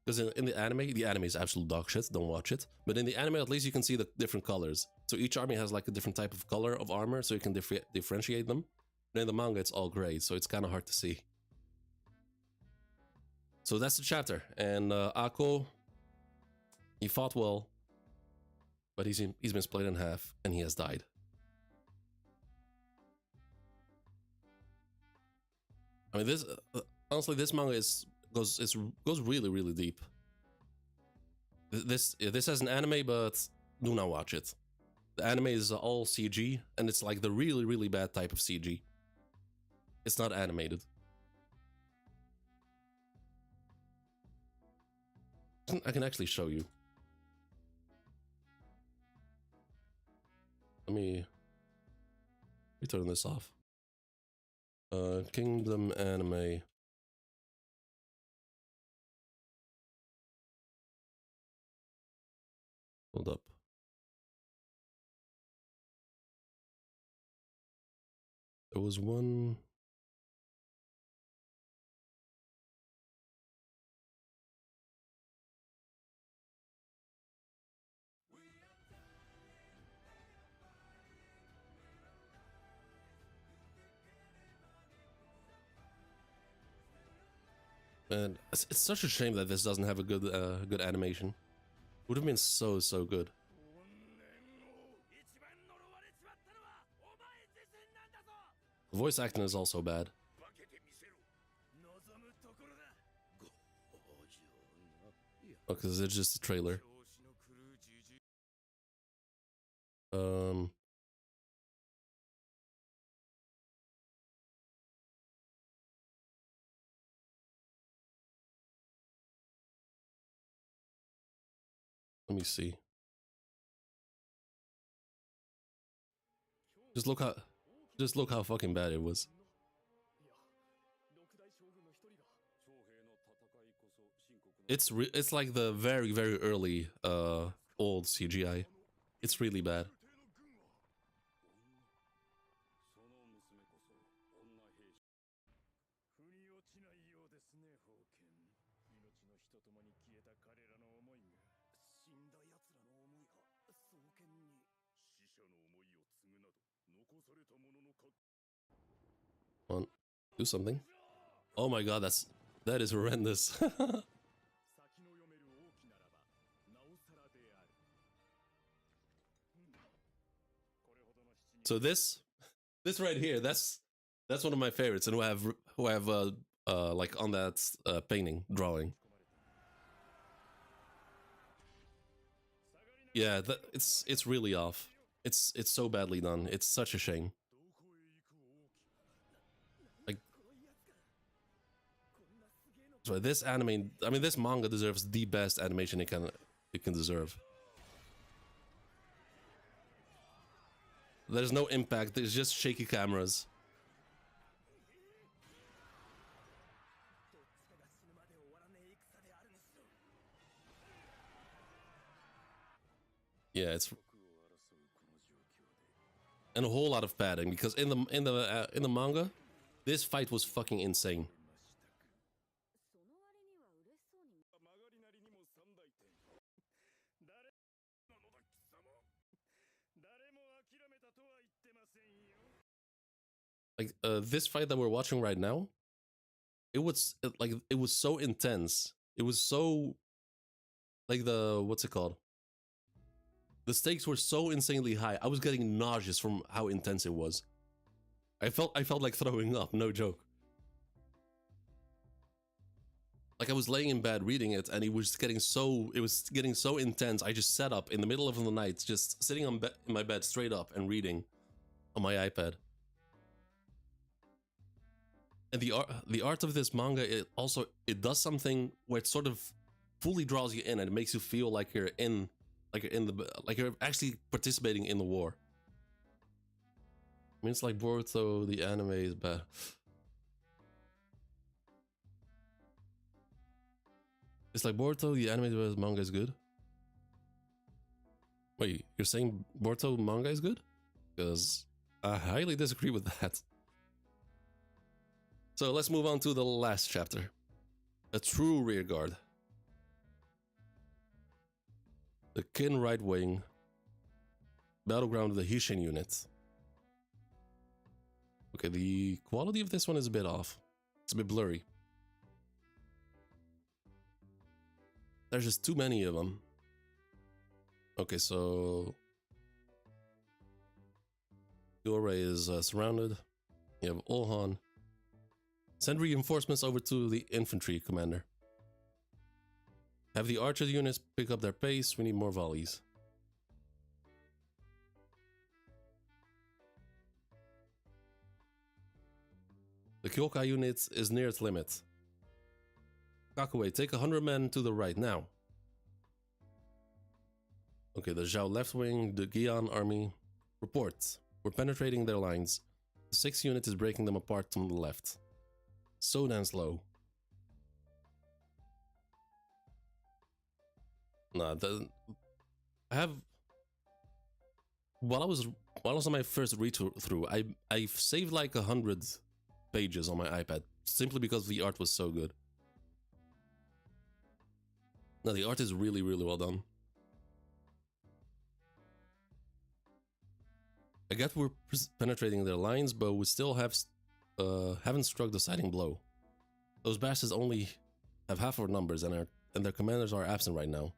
Because in the anime is absolute dog shit. Don't watch it. But in the anime, at least you can see the different colors. So each army has like a different type of color of armor, so you can differentiate them. But in the manga, it's all gray, so it's kind of hard to see. So that's the chapter. And Ako, he fought well, but he's been split in half, and he has died. I mean, this honestly, this manga goes really deep. This has an anime, but do not watch it. The anime is all CG, and it's like the really bad type of CG. It's not animated. I can actually show you. Let me turn this off. Kingdom anime. Hold up. There was one. And it's such a shame that this doesn't have a good animation. Would have been so good. The voice acting is also bad. Because it's just a trailer. Let me see. Just look how fucking bad it was. It's like the very early old CGI. It's really bad. Come on, do something. Oh my god, that is horrendous. So this right here, that's one of my favorites, and who have like on that painting drawing. Yeah, it's really off. It's so badly done. It's such a shame. Like, so this anime, I mean, this manga deserves the best animation it can deserve. There's no impact. There's just shaky cameras. Yeah, it's and a whole lot of padding because in the manga, this fight was fucking insane. Like this fight that we're watching right now, it was so intense. It was so like what's it called? The stakes were so insanely high. I was getting nauseous from how intense it was. I felt like throwing up, no joke. Like I was laying in bed reading it, and it was getting so intense. I just sat up in the middle of the night, just sitting in my bed straight up and reading on my iPad. And the art of this manga, it does something where it sort of fully draws you in, and it makes you feel like you're you're actually participating in the war. I mean, it's like Boruto, the anime is bad. It's like Boruto, the anime manga is good. Wait, you're saying Boruto manga is good? Because I highly disagree with that. So let's move on to the last chapter. A true rearguard. The Kin right wing. Battleground of the Hishin unit. Okay, the quality of this one is a bit off. It's a bit blurry. There's just too many of them. Okay, so Yore is surrounded. You have Olhan. Send reinforcements over to the infantry commander. Have the archer units pick up their pace. We need more volleys. The Kyokai unit is near its limit. Kakue, take 100 men to the right now. Okay, the Zhao left wing, the Gian army. Report. We're penetrating their lines. The 6th unit is breaking them apart from the left. So damn slow. Nah, I have. While I was on my first read through, I saved like 100 pages on my iPad simply because the art was so good. No, the art is really well done. I get we're penetrating their lines, but we still haven't struck the deciding blow. Those bastards only have half our numbers and their commanders are absent right now.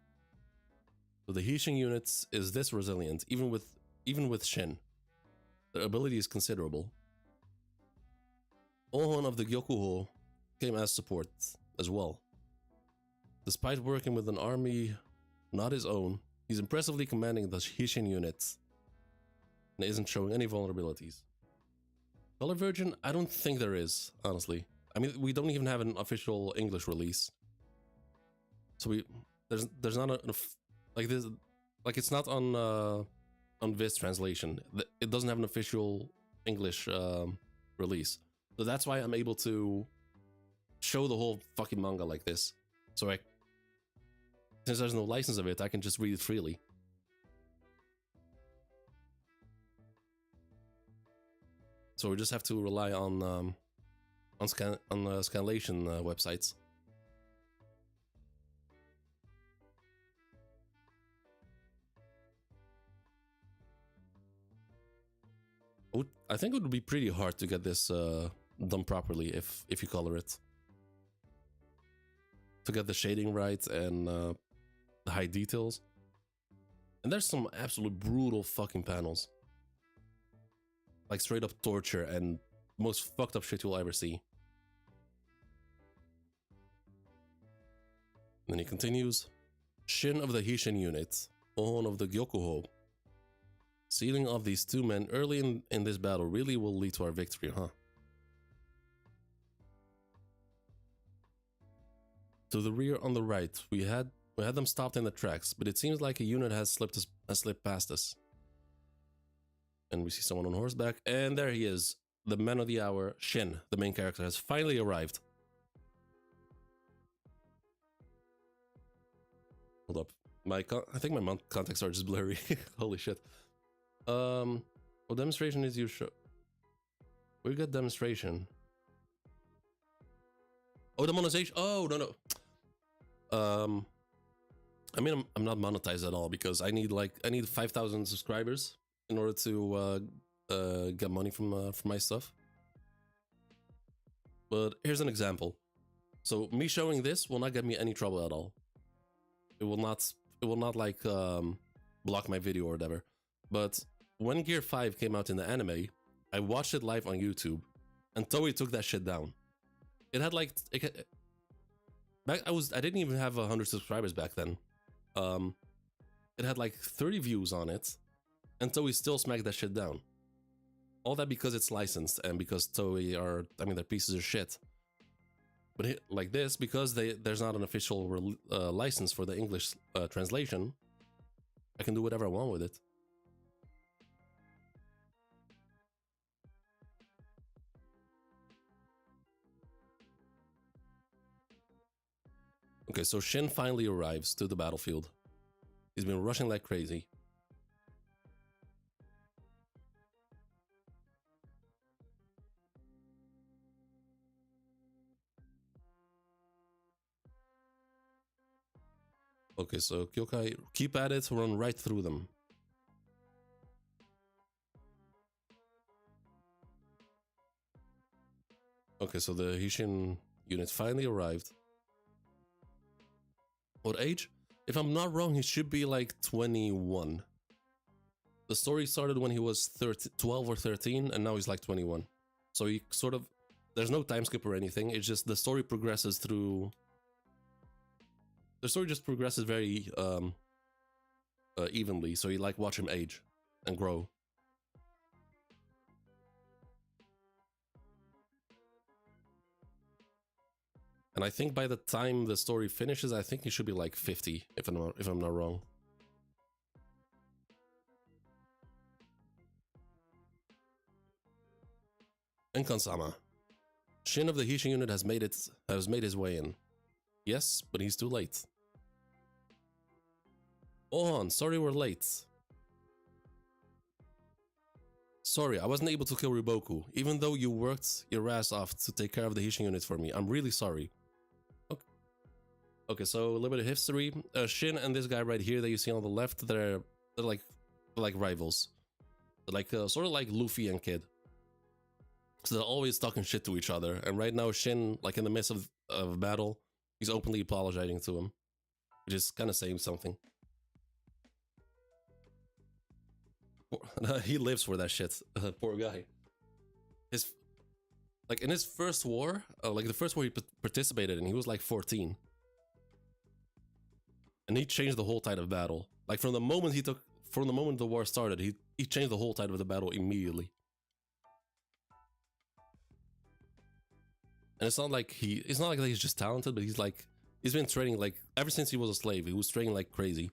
So the Hishin units is this resilient, even with Shin. Their ability is considerable. Ohon of the Gyokuho came as support as well. Despite working with an army not his own, he's impressively commanding the Hishin units and isn't showing any vulnerabilities. Color version? I don't think there is, honestly. I mean, we don't even have an official English release. So there's not it's not on Viz translation. It doesn't have an official English release. So that's why I'm able to show the whole fucking manga like this. So since there's no license of it, I can just read it freely. So we just have to rely on scanlation websites. I think it would be pretty hard to get this done properly if you color it. To get the shading right and the high details. And there's some absolute brutal fucking panels. Like straight up torture and most fucked up shit you'll ever see. And then he continues. Shin of the Hishin unit, Ohon of the Gyokuho. Sealing off these two men early in this battle really will lead to our victory, huh? To the rear on the right, we had them stopped in the tracks, but it seems like a unit has slipped past us. And we see someone on horseback, and there he is. The man of the hour, Shin, the main character, has finally arrived. Hold up. I think my contacts are just blurry. Holy shit. What demonstration is your show? We got demonstration. Oh, the monetization. Oh, no. I mean, I'm not monetized at all because I need 5,000 subscribers in order to get money from my stuff. But here's an example. So me showing this will not get me any trouble at all. It will not like block my video or whatever. But when Gear 5 came out in the anime, I watched it live on YouTube, and Toei took that shit down. It had I didn't even have 100 subscribers back then. It had 30 views on it, and Toei still smacked that shit down. All that because it's licensed and because Toei they're pieces of shit. But like this, because there's not an official license for the English translation, I can do whatever I want with it. Okay, so Shin finally arrives to the battlefield. He's been rushing like crazy. Okay, so Kyokai, keep at it, run right through them. Okay, so the Hishin unit finally arrived. What age? If I'm not wrong, he should be 21. The story started when he was 12 or 13, and now he's 21. So he there's no time skip or anything, it's just the story progresses through... The story just progresses very evenly, so you watch him age and grow. And I think by the time the story finishes, I think he should be 50, if I'm not wrong. And Kansama. Shin of the Hishin unit has made his way in. Yes, but he's too late. Ohon, sorry we're late. Sorry, I wasn't able to kill Riboku, even though you worked your ass off to take care of the Hishin unit for me. I'm really sorry. Okay, so a little bit of history. Shin and this guy right here that you see on the left, they're like rivals. They're sort of like Luffy and Kid. So they're always talking shit to each other. And right now Shin, in the midst of battle, He's openly apologizing to him, which is kind of saying something. He lives for that shit. Poor guy. His like in his first war, like the first war he participated in, he was like 14, and he changed the whole tide of battle. Like from the moment the war started, he changed the whole tide of the battle immediately. And it's not like he's just talented, but he's been training like ever since he was a slave. He was training like crazy.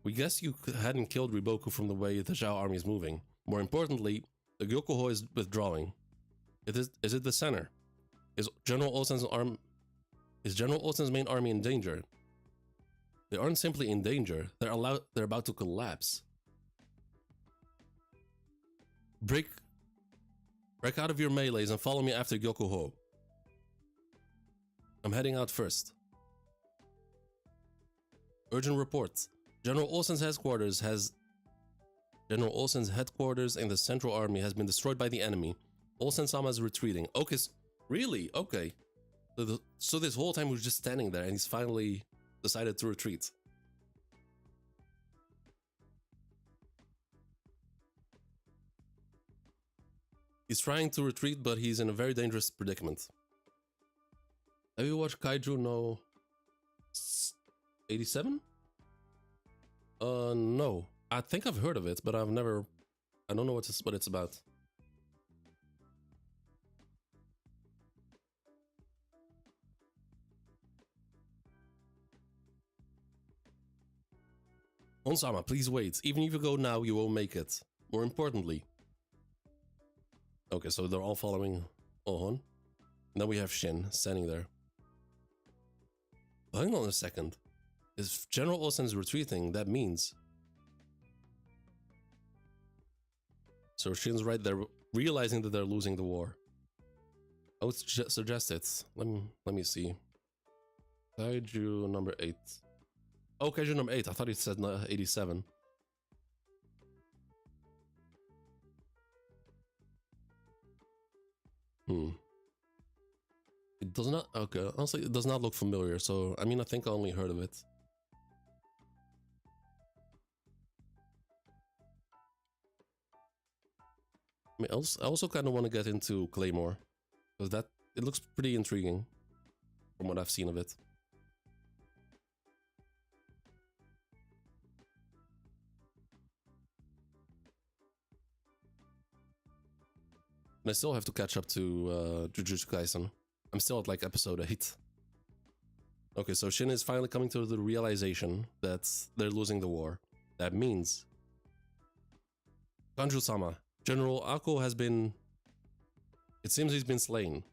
We guess you hadn't killed Riboku from the way the Zhao army is moving. More importantly, the Gyokuho is withdrawing. Is it the center? Is General Osen's main army in danger? They aren't simply in danger, they're about to collapse. Break out of your melees and follow me after Gyokuho. I'm heading out first. Urgent report. General Olsen's headquarters in the Central Army has been destroyed by the enemy. Olsen-sama is retreating. Okay, really? Okay. So this whole time he was just standing there and he's finally decided to retreat. He's trying to retreat, but he's in a very dangerous predicament. Have you watched Kaiju no 87? No. I think I've heard of it, but I don't know what it's about. Onsama, please wait. Even if you go now, you won't make it. More importantly. Okay, so they're all following Ohon. Then we have Shin standing there. Hang on a second. If General Osen is retreating, that means... So Shin's right there, realizing that they're losing the war. I would suggest it. Let me see. Kaiju number 8. Oh, Kaiju number 8. I thought it said 87. It does not... Okay, honestly, it does not look familiar, so... I mean, I think I only heard of it. I mean, I also kind of want to get into Claymore. Because it looks pretty intriguing. From what I've seen of it. And I still have to catch up to Jujutsu Kaisen. I'm still at like episode 8. Okay, so Shin is finally coming to the realization that they're losing the war. That means... Kanju-sama, General Ako has been... It seems he's been slain.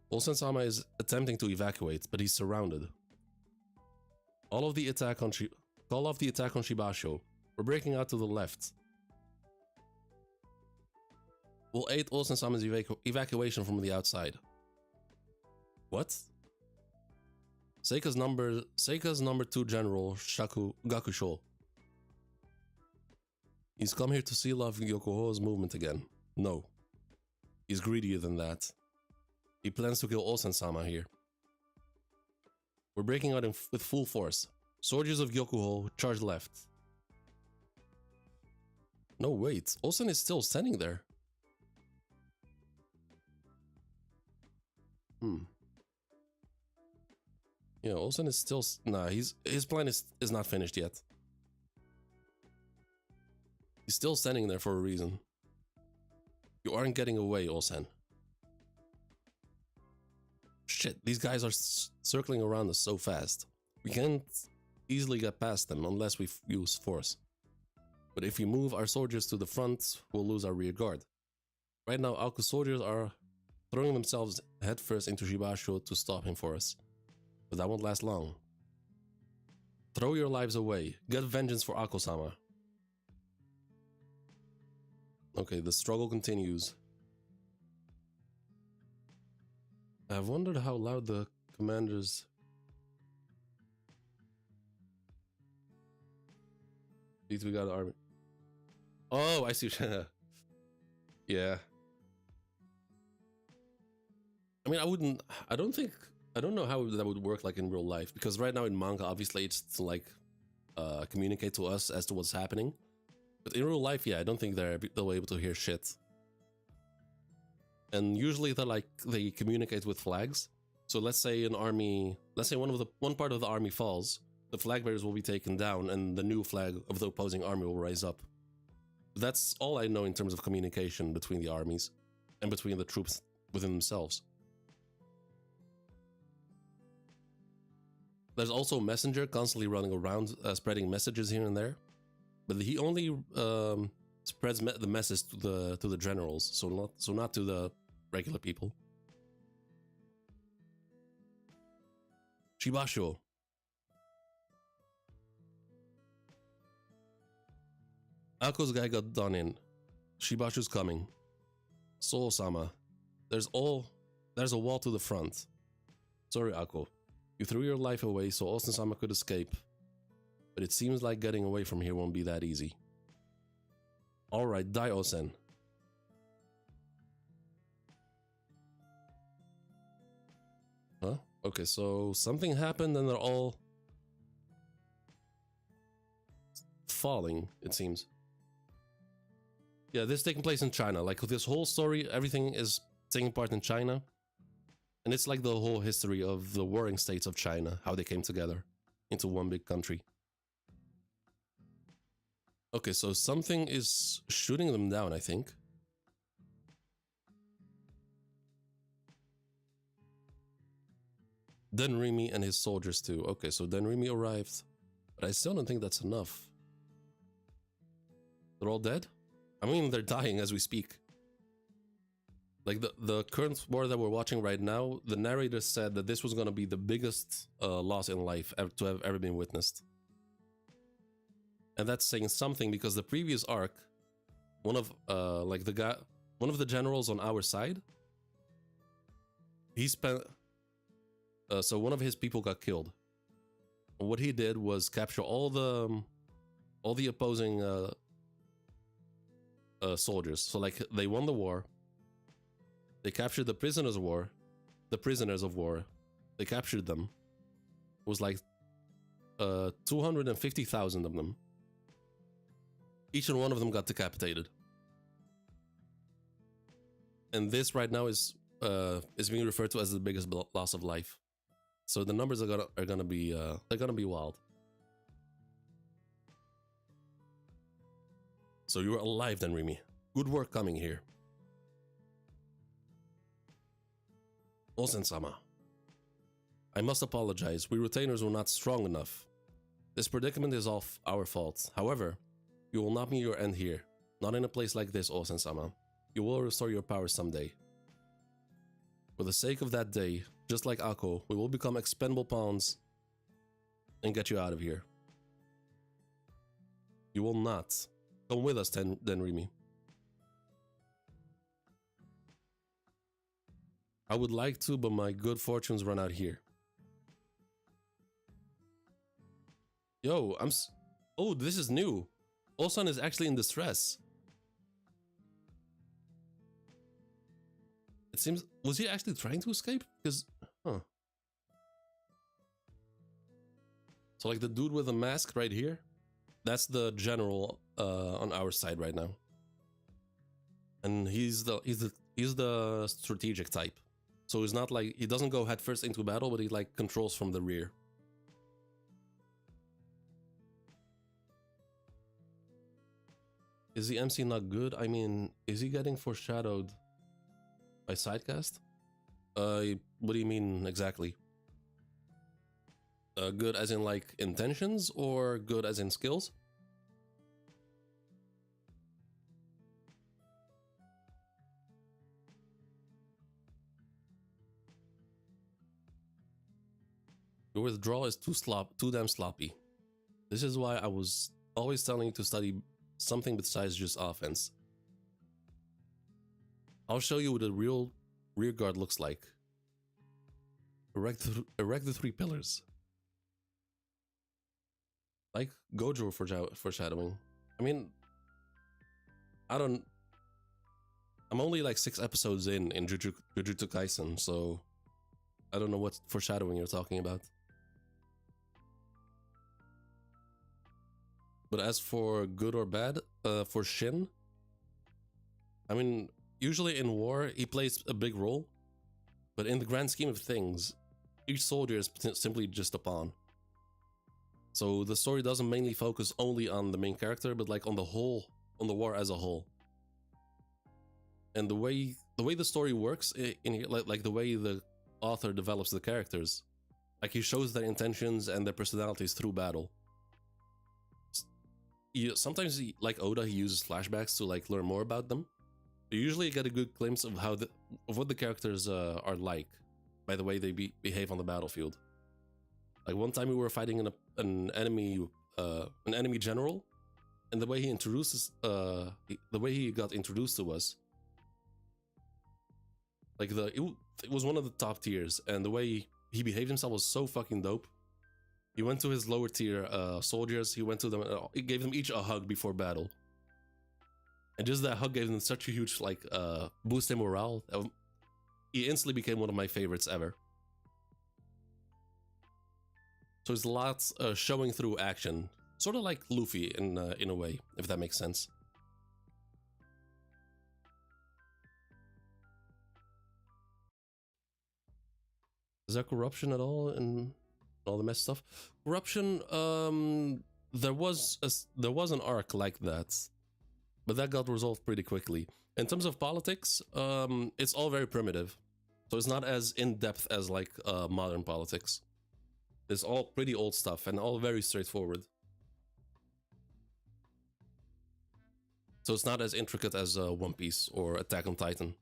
Olsen-sama is attempting to evacuate, but he's surrounded. Call off the attack on Shibasho. We're breaking out to the left. We'll aid Olsen-sama's evacuation from the outside. What? Seika's number 2 general, Gakusho. He's come here to seal off Gyokuho's movement again. No. He's greedier than that. He plans to kill Olsen-sama here. We're breaking out with full force. Soldiers of Gyokuho, charge left. No, wait. Olsen is still standing there. Yeah, Olsen is still... Nah, his plan is not finished yet. He's still standing there for a reason. You aren't getting away, Olsen. Shit, these guys are circling around us so fast. We can't easily get past them unless we use force. But if we move our soldiers to the front, we'll lose our rear guard. Right now, Aku's soldiers are throwing themselves headfirst into Shibasho to stop him for us. But that won't last long. Throw your lives away. Get vengeance for Ako-sama. Okay, the struggle continues. I've wondered how loud the commanders... We got an army. Oh, I see. Yeah. I mean, I wouldn't. I don't think. I don't know how that would work like in real life, because right now in manga, obviously it's to like communicate to us as to what's happening. But in real life, yeah, I don't think they'll be able to hear shit. And usually they communicate with flags. So let's say an army, let's say one part of the army falls, the flag bearers will be taken down, and the new flag of the opposing army will rise up. That's all I know in terms of communication between the armies and between the troops within themselves. There's also Messenger constantly running around spreading messages here and there, but he only spreads the message to the generals, so not to the regular people. Shibasho. Ako's guy got done in. Shibashu's coming. So-sama. There's a wall to the front. Sorry, Ako. You threw your life away so Osen-sama could escape. But it seems like getting away from here won't be that easy. Alright, die, Osen. Huh? Okay, so something happened and they're all falling, it seems. Yeah, this is taking place in China. Like this whole story, everything is taking part in China. And it's like the whole history of the warring states of China, how they came together into one big country. Okay, so something is shooting them down, I think. Denrimi and his soldiers too. Okay, so Denrimi arrived. But I still don't think that's enough. They're all dead? I mean, they're dying as we speak. Like the current war that we're watching right now, the narrator said that this was going to be the biggest loss in life to have ever been witnessed. And that's saying something, because the previous arc, one of the generals on our side, he spent so one of his people got killed. And what he did was capture all the opposing soldiers. So like they won the war. They captured the prisoners of war. They captured them. It was like 250,000 of them. Each and one of them got decapitated. And this right now is being referred to as the biggest loss of life. So the numbers are gonna be wild. So you're alive then, Remy. Good work coming here. Osen-sama. I must apologize. We retainers were not strong enough. This predicament is all our fault. However, you will not meet your end here. Not in a place like this, Osen-sama. You will restore your power someday. For the sake of that day, just like Ako, we will become expendable pawns and get you out of here. You will not. Come with us, Denrimi. I would like to, but my good fortunes run out here. Yo, oh, this is new. Osan is actually in distress. It seems... Was he actually trying to escape? Because... Huh. So like the dude with the mask right here, that's the general on our side right now. And he's the strategic type. So he's not like... He doesn't go headfirst into battle, but he like controls from the rear. Is the MC not good? I mean, is he getting foreshadowed by sidecast? What do you mean exactly? Good as in like intentions, or good as in skills? Your withdrawal is too damn sloppy. This is why I was always telling you to study something besides just offense. I'll show you what a real rear guard looks like. Erect the 3 pillars. Like Gojo foreshadowing. I mean, I don't. I'm only like 6 episodes in Jujutsu Kaisen, so I don't know what foreshadowing you're talking about. But as for good or bad, for Shin, I mean, usually in war he plays a big role, but in the grand scheme of things, each soldier is simply just a pawn. So the story doesn't mainly focus only on the main character, but like on the war as a whole. And the way the story works in like the way the author develops the characters, like he shows their intentions and their personalities through battle. Sometimes like Oda, he uses flashbacks to like learn more about them. You usually get a good glimpse of what the characters are like by the way they behave on the battlefield. Like one time we were fighting an enemy general, and the way he got introduced to us, like it was one of the top tiers, and the way he behaved himself was so fucking dope. He went to his lower tier soldiers. He went to them. He gave them each a hug before battle, and just that hug gave them such a huge like boost in morale. He instantly became one of my favorites ever. So it's lots showing through action, sort of like Luffy in a way, if that makes sense. Is there corruption at all in all the mess stuff? Corruption, there was an arc like that, but that got resolved pretty quickly. In terms of politics, it's all very primitive, so it's not as in depth as like modern politics. It's all pretty old stuff and all very straightforward. So it's not as intricate as One Piece or Attack on Titan.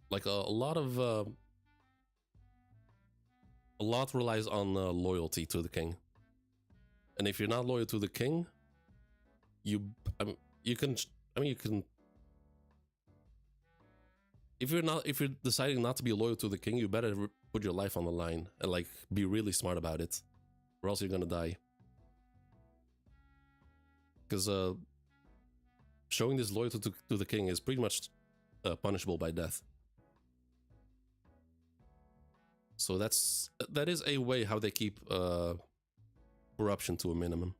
Like a lot relies on loyalty to the king, and if you're not loyal to the king, you can. If you're deciding not to be loyal to the king, you better put your life on the line and like be really smart about it, or else you're gonna die. Because showing this loyalty to the king is pretty much punishable by death. So that is a way how they keep corruption to a minimum.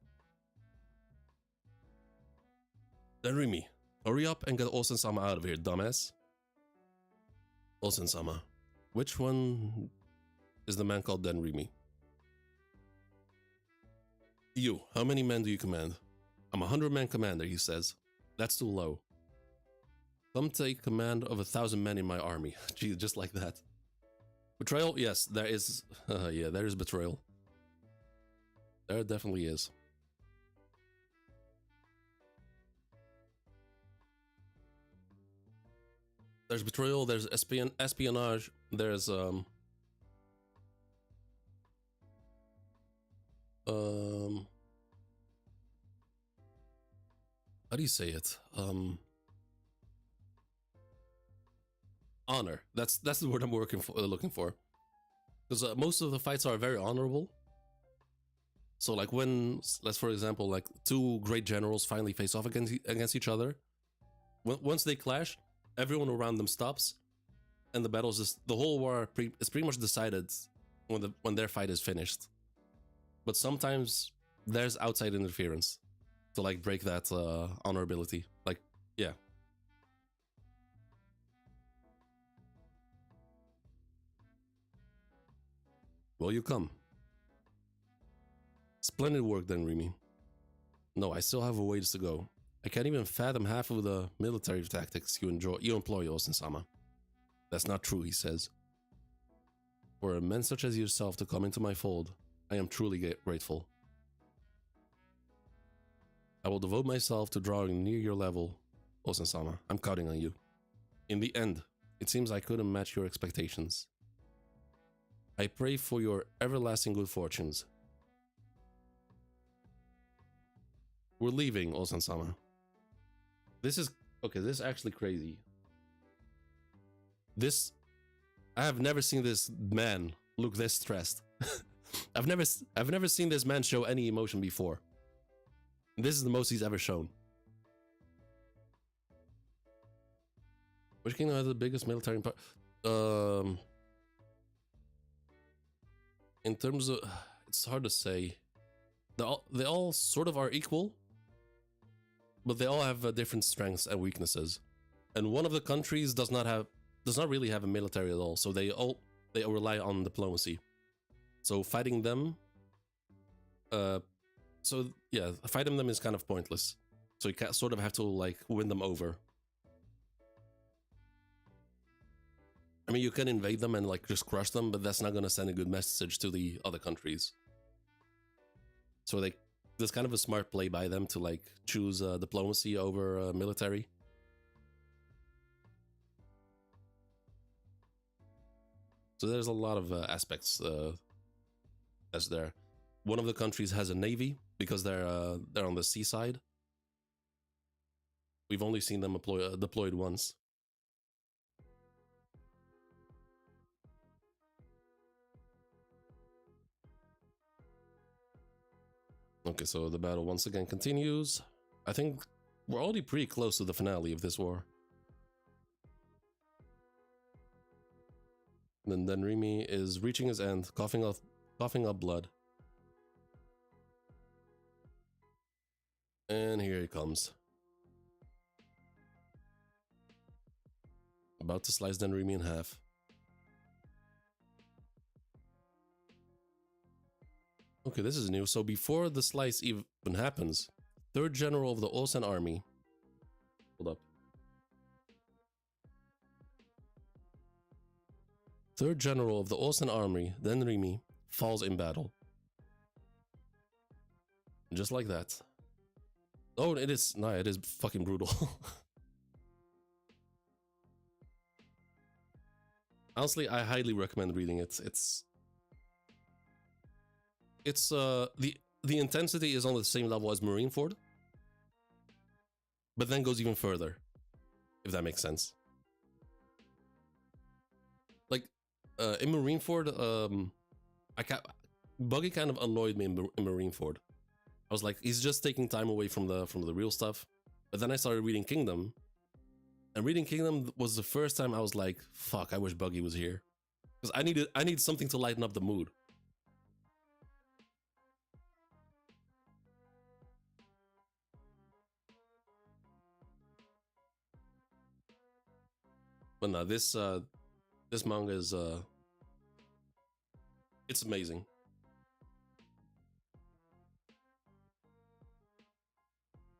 Then Rimi, hurry up and get Osen-sama out of here, dumbass. Osen-sama, which one is the man called Denrimi? You, how many men do you command? I'm a 100-man commander, he says. That's too low. Some take command of 1,000 men in my army. Gee, just like that. Betrayal? Yes, there is. Yeah, there is betrayal. There definitely is. There's betrayal, there's espionage, there's how do you say it? Honor. That's the word I'm looking for. Because most of the fights are very honorable. So like when, let's for example, like two great generals finally face off against each other. Once they clash, everyone around them stops, and the battle's just the whole war is pretty much decided when their fight is finished. But sometimes there's outside interference to like break that honorability. Like, yeah. Will you come? Splendid work then, Rimi. No, I still have a ways to go. I can't even fathom half of the military tactics you employ, Osen-sama. That's not true, he says. For a man such as yourself to come into my fold, I am truly grateful. I will devote myself to drawing near your level, Osen-sama. I'm counting on you. In the end, it seems I couldn't match your expectations. I pray for your everlasting good fortunes. We're leaving, Osen-sama. This is actually crazy. I have never seen this man look this stressed. I've never seen this man show any emotion before. This is the most he's ever shown. Which kingdom has the biggest military power? In terms of, it's hard to say. They all sort of are equal, but they all have different strengths and weaknesses. And one of the countries does not really have a military at all, so they rely on diplomacy. So fighting them, fighting them is kind of pointless. So you sort of have to like win them over. I mean, you can invade them and like just crush them, but that's not going to send a good message to the other countries. So there's kind of a smart play by them to like choose diplomacy over military. So there's a lot of aspects that's there. One of the countries has a navy because they're on the seaside. We've only seen them deployed once. Okay, so the battle once again continues. I think we're already pretty close to the finale of this war. And then Remy is reaching his end, coughing up blood. And here he comes. About to slice Den Remy in half. Okay, this is new. So before the slice even happens, 3rd General of the Osen Army. Hold up. 3rd General of the Osen Army, Den Remy, falls in battle. Just like that. Oh, it is fucking brutal. Honestly, I highly recommend reading it. It's the intensity is on the same level as Marineford, but then goes even further, if that makes sense. Like in Marineford, Buggy kind of annoyed me in Marineford. I was like, he's just taking time away from the real stuff. But then I started reading Kingdom, and reading Kingdom was the first time I was like, fuck, I wish Buggy was here, because I need something to lighten up the mood. But no, this manga is it's amazing.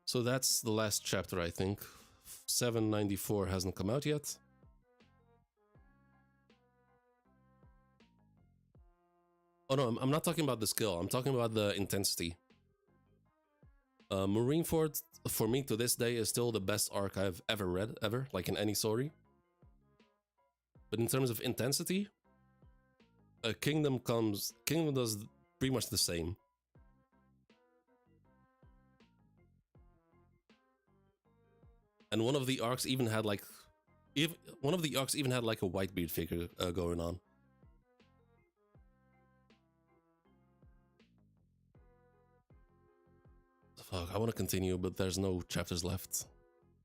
So that's the last chapter, I think. 794 hasn't come out yet. Oh no, I'm not talking about the skill. I'm talking about the intensity. Marineford, for me to this day, is still the best arc I've ever read, like in any story. But in terms of intensity, Kingdom does pretty much the same. And one of the arcs even had like a Whitebeard figure going on. Fuck, I want to continue, but there's no chapters left.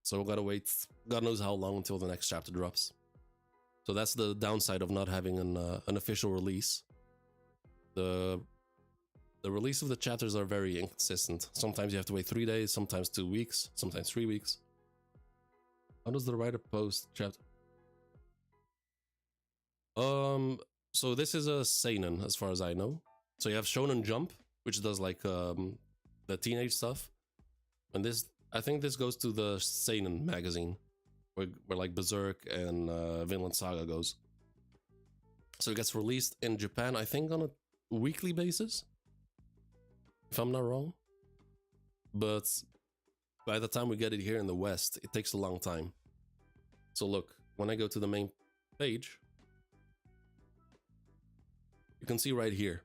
So we gotta wait, God knows how long, until the next chapter drops. So that's the downside of not having an official release. The release of the chapters are very inconsistent. Sometimes you have to wait 3 days, sometimes 2 weeks, sometimes 3 weeks. How does the writer post chapter? So this is a seinen, as far as I know. So you have Shonen Jump, which does like the teenage stuff, and I think this goes to the seinen magazine, where like Berserk and Vinland Saga goes. So it gets released in Japan, I think, on a weekly basis, if I'm not wrong. But by the time we get it here in the West, it takes a long time. So look, when I go to the main page, you can see right here,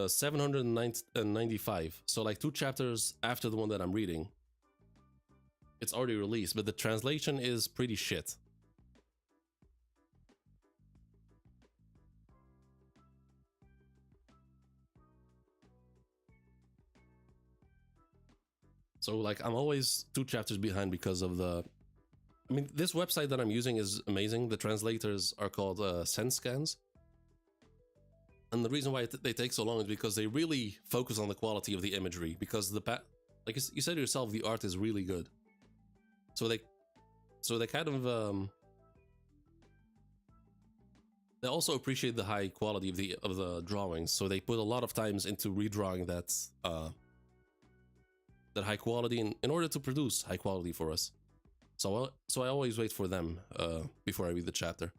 795. So like 2 chapters after the one that I'm reading, it's already released, but the translation is pretty shit. So like I'm always 2 chapters behind because of the. I mean, this website that I'm using is amazing. The translators are called SenseScans. And the reason why they take so long is because they really focus on the quality of the imagery. Because like you said yourself, the art is really good. So they kind of they also appreciate the high quality of the drawings. So they put a lot of times into redrawing that high quality in order to produce high quality for us. So I always wait for them before I read the chapter.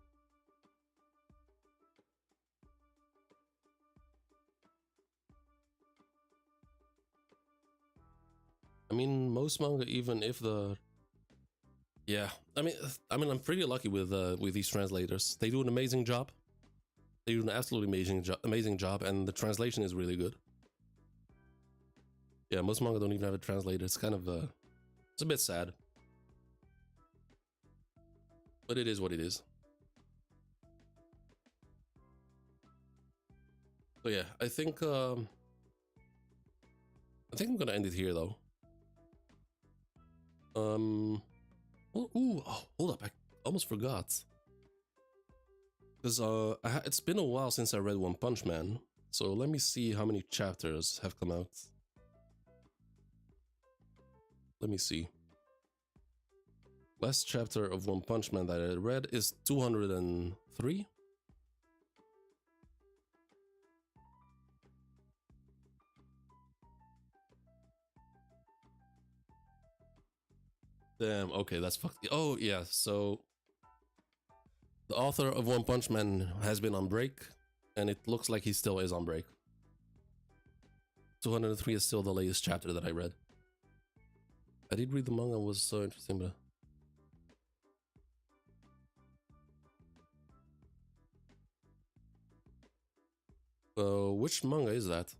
I mean, most manga, even if the yeah, I mean, I'm pretty lucky with these translators. They do an amazing job. They do an absolutely amazing job, and the translation is really good. Yeah, most manga don't even have a translator. It's kind of it's a bit sad, but it is what it is. So yeah, I think I'm gonna end it here though. Oh, hold up, I almost forgot. Because it's been a while since I read One Punch Man, so let me see how many chapters have come out. Let me see. Last chapter of One Punch Man that I read is 203. Damn, okay, that's fucked. Oh, yeah, so the author of One Punch Man has been on break, and it looks like he still is on break. 203 is still the latest chapter that I read. I did read the manga, it was so interesting, but... which manga is that?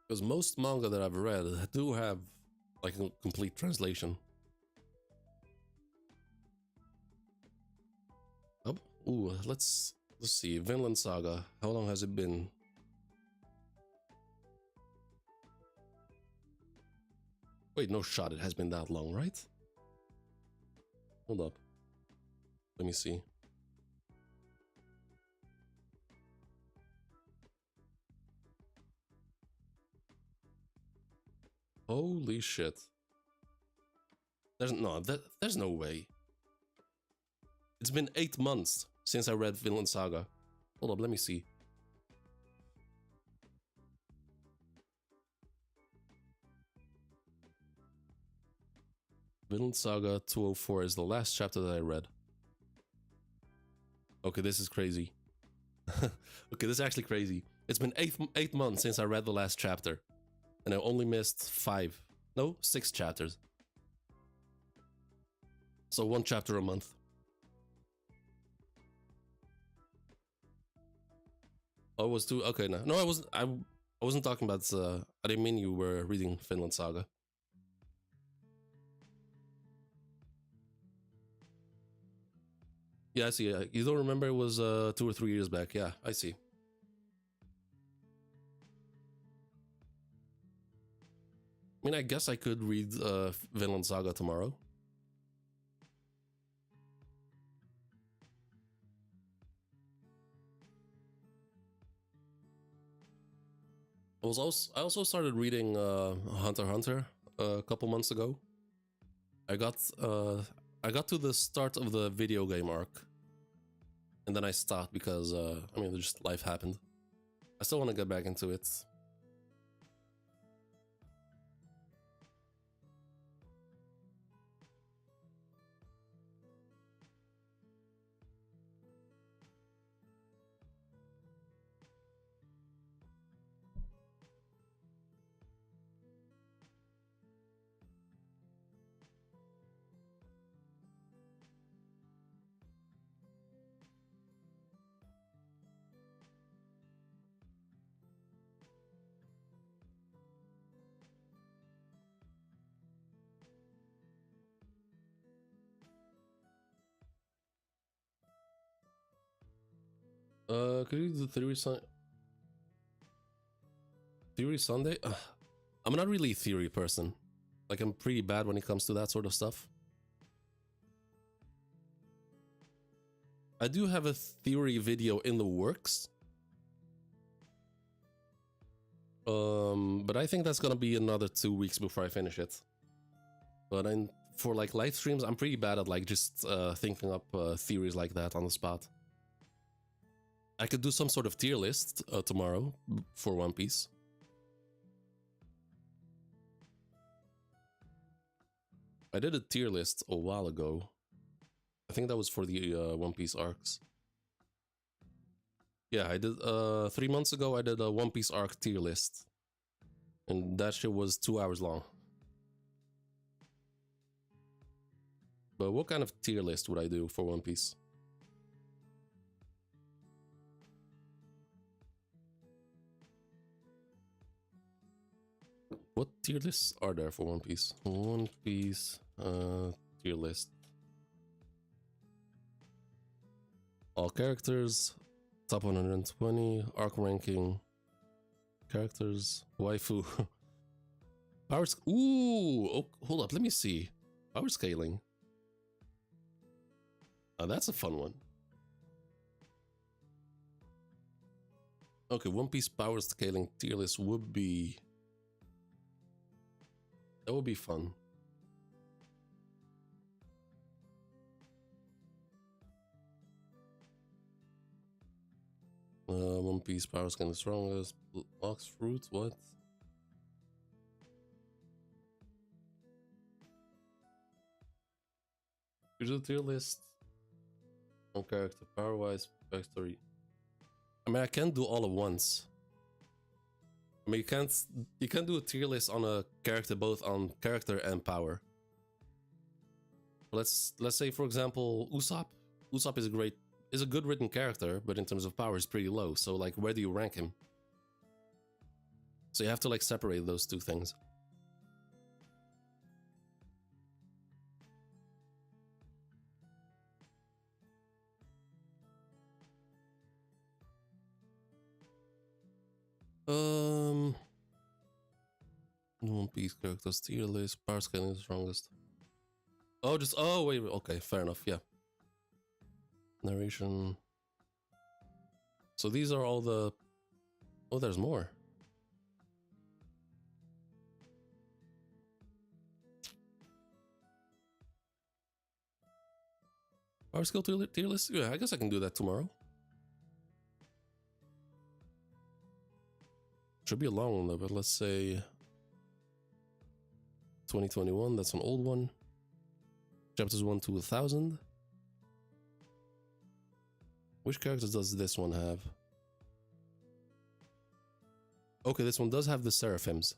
Because most manga that I've read do have like a complete translation. Oh, ooh, let's see. Vinland Saga. How long has it been? Wait, no shot. It has been that long, right? Hold up. Let me see. Holy shit. There's no way. It's been 8 months since I read Vinland Saga. Hold up, let me see. Vinland Saga 204 is the last chapter that I read. Okay, this is crazy. Okay, this is actually crazy. It's been 8 months since I read the last chapter. And I only missed 6 chapters. So 1 chapter a month. Oh, it was 2. Okay, no, I wasn't. I wasn't talking about. I didn't mean you were reading Vinland Saga. Yeah, I see. You don't remember it was 2 or 3 years back. Yeah, I see. I mean, I guess I could read Vinland Saga tomorrow. I also started reading Hunter x Hunter a couple months ago. I got to the start of the video game arc, and then I stopped because I mean, just life happened. I still want to get back into it. Could you do Theory Sunday? I'm not really a theory person. Like, I'm pretty bad when it comes to that sort of stuff. I do have a theory video in the works. But I think that's gonna be another 2 weeks before I finish it. But for like live streams, I'm pretty bad at like just thinking up theories like that on the spot. I could do some sort of tier list tomorrow for One Piece. I did a tier list a while ago. I think that was for the One Piece arcs. Yeah, I did 3 months ago. I did a One Piece arc tier list, and that shit was 2 hours long. But what kind of tier list would I do for One Piece? What tier lists are there for One Piece? One Piece tier list. All characters, top 120, arc ranking, characters, waifu. Powers. Ooh, oh, hold up, let me see. Power scaling. That's a fun one. Okay, One Piece power scaling tier list would be... That would be fun. One Piece power scaling strongest. Ox fruit, what? Here's a tier list. On character, power wise, backstory. I mean, I can't do all at once. I mean, you can't do a tier list on a character, both on character and power. Let's say, for example, Usopp. Usopp is a good written character, but in terms of power is pretty low. So like, where do you rank him? So you have to like separate those two things. One Piece characters tier list, power scaling is the strongest. Oh wait, okay, fair enough, yeah. Narration. So these are all the... Oh, there's more. Power skill tier list? Yeah, I guess I can do that tomorrow. Should be a long one though, but let's say 2021, that's an old one. Chapters 1 to 1000. Which characters does this one have? Okay, this one does have the Seraphims.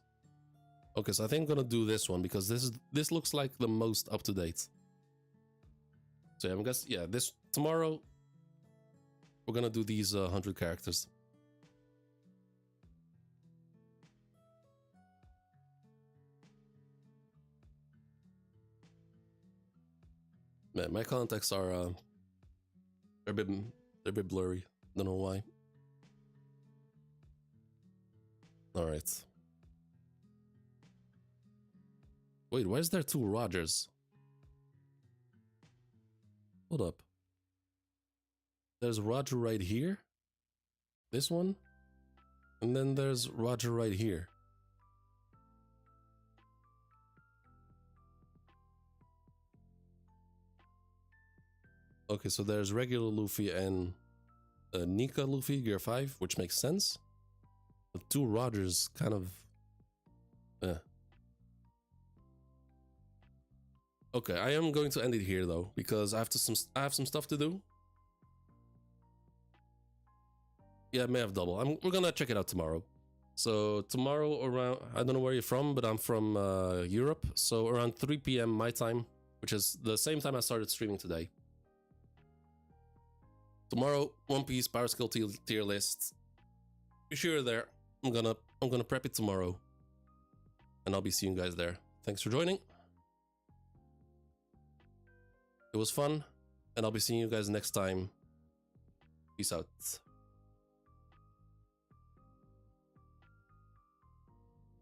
Okay, so I think I'm gonna do this one because this looks like the most up to date. So yeah, I guess this tomorrow we're gonna do these 100 characters. Man, my contacts are they're a bit blurry. Don't know why. All right. Wait, why is there two Rogers? Hold up. There's Roger right here. This one. And then there's Roger right here. Okay, so there's regular Luffy and Nika Luffy, Gear 5, which makes sense. The two Rogers kind of... Okay, I am going to end it here though, because I have some stuff to do. Yeah, I may have double. We're gonna check it out tomorrow. So tomorrow around, I don't know where you're from, but I'm from Europe. So around 3 p.m. my time, which is the same time I started streaming today. Tomorrow, One Piece power skill tier list. Be sure you're there. I'm gonna prep it tomorrow, and I'll be seeing you guys there. Thanks for joining. It was fun, and I'll be seeing you guys next time. Peace out.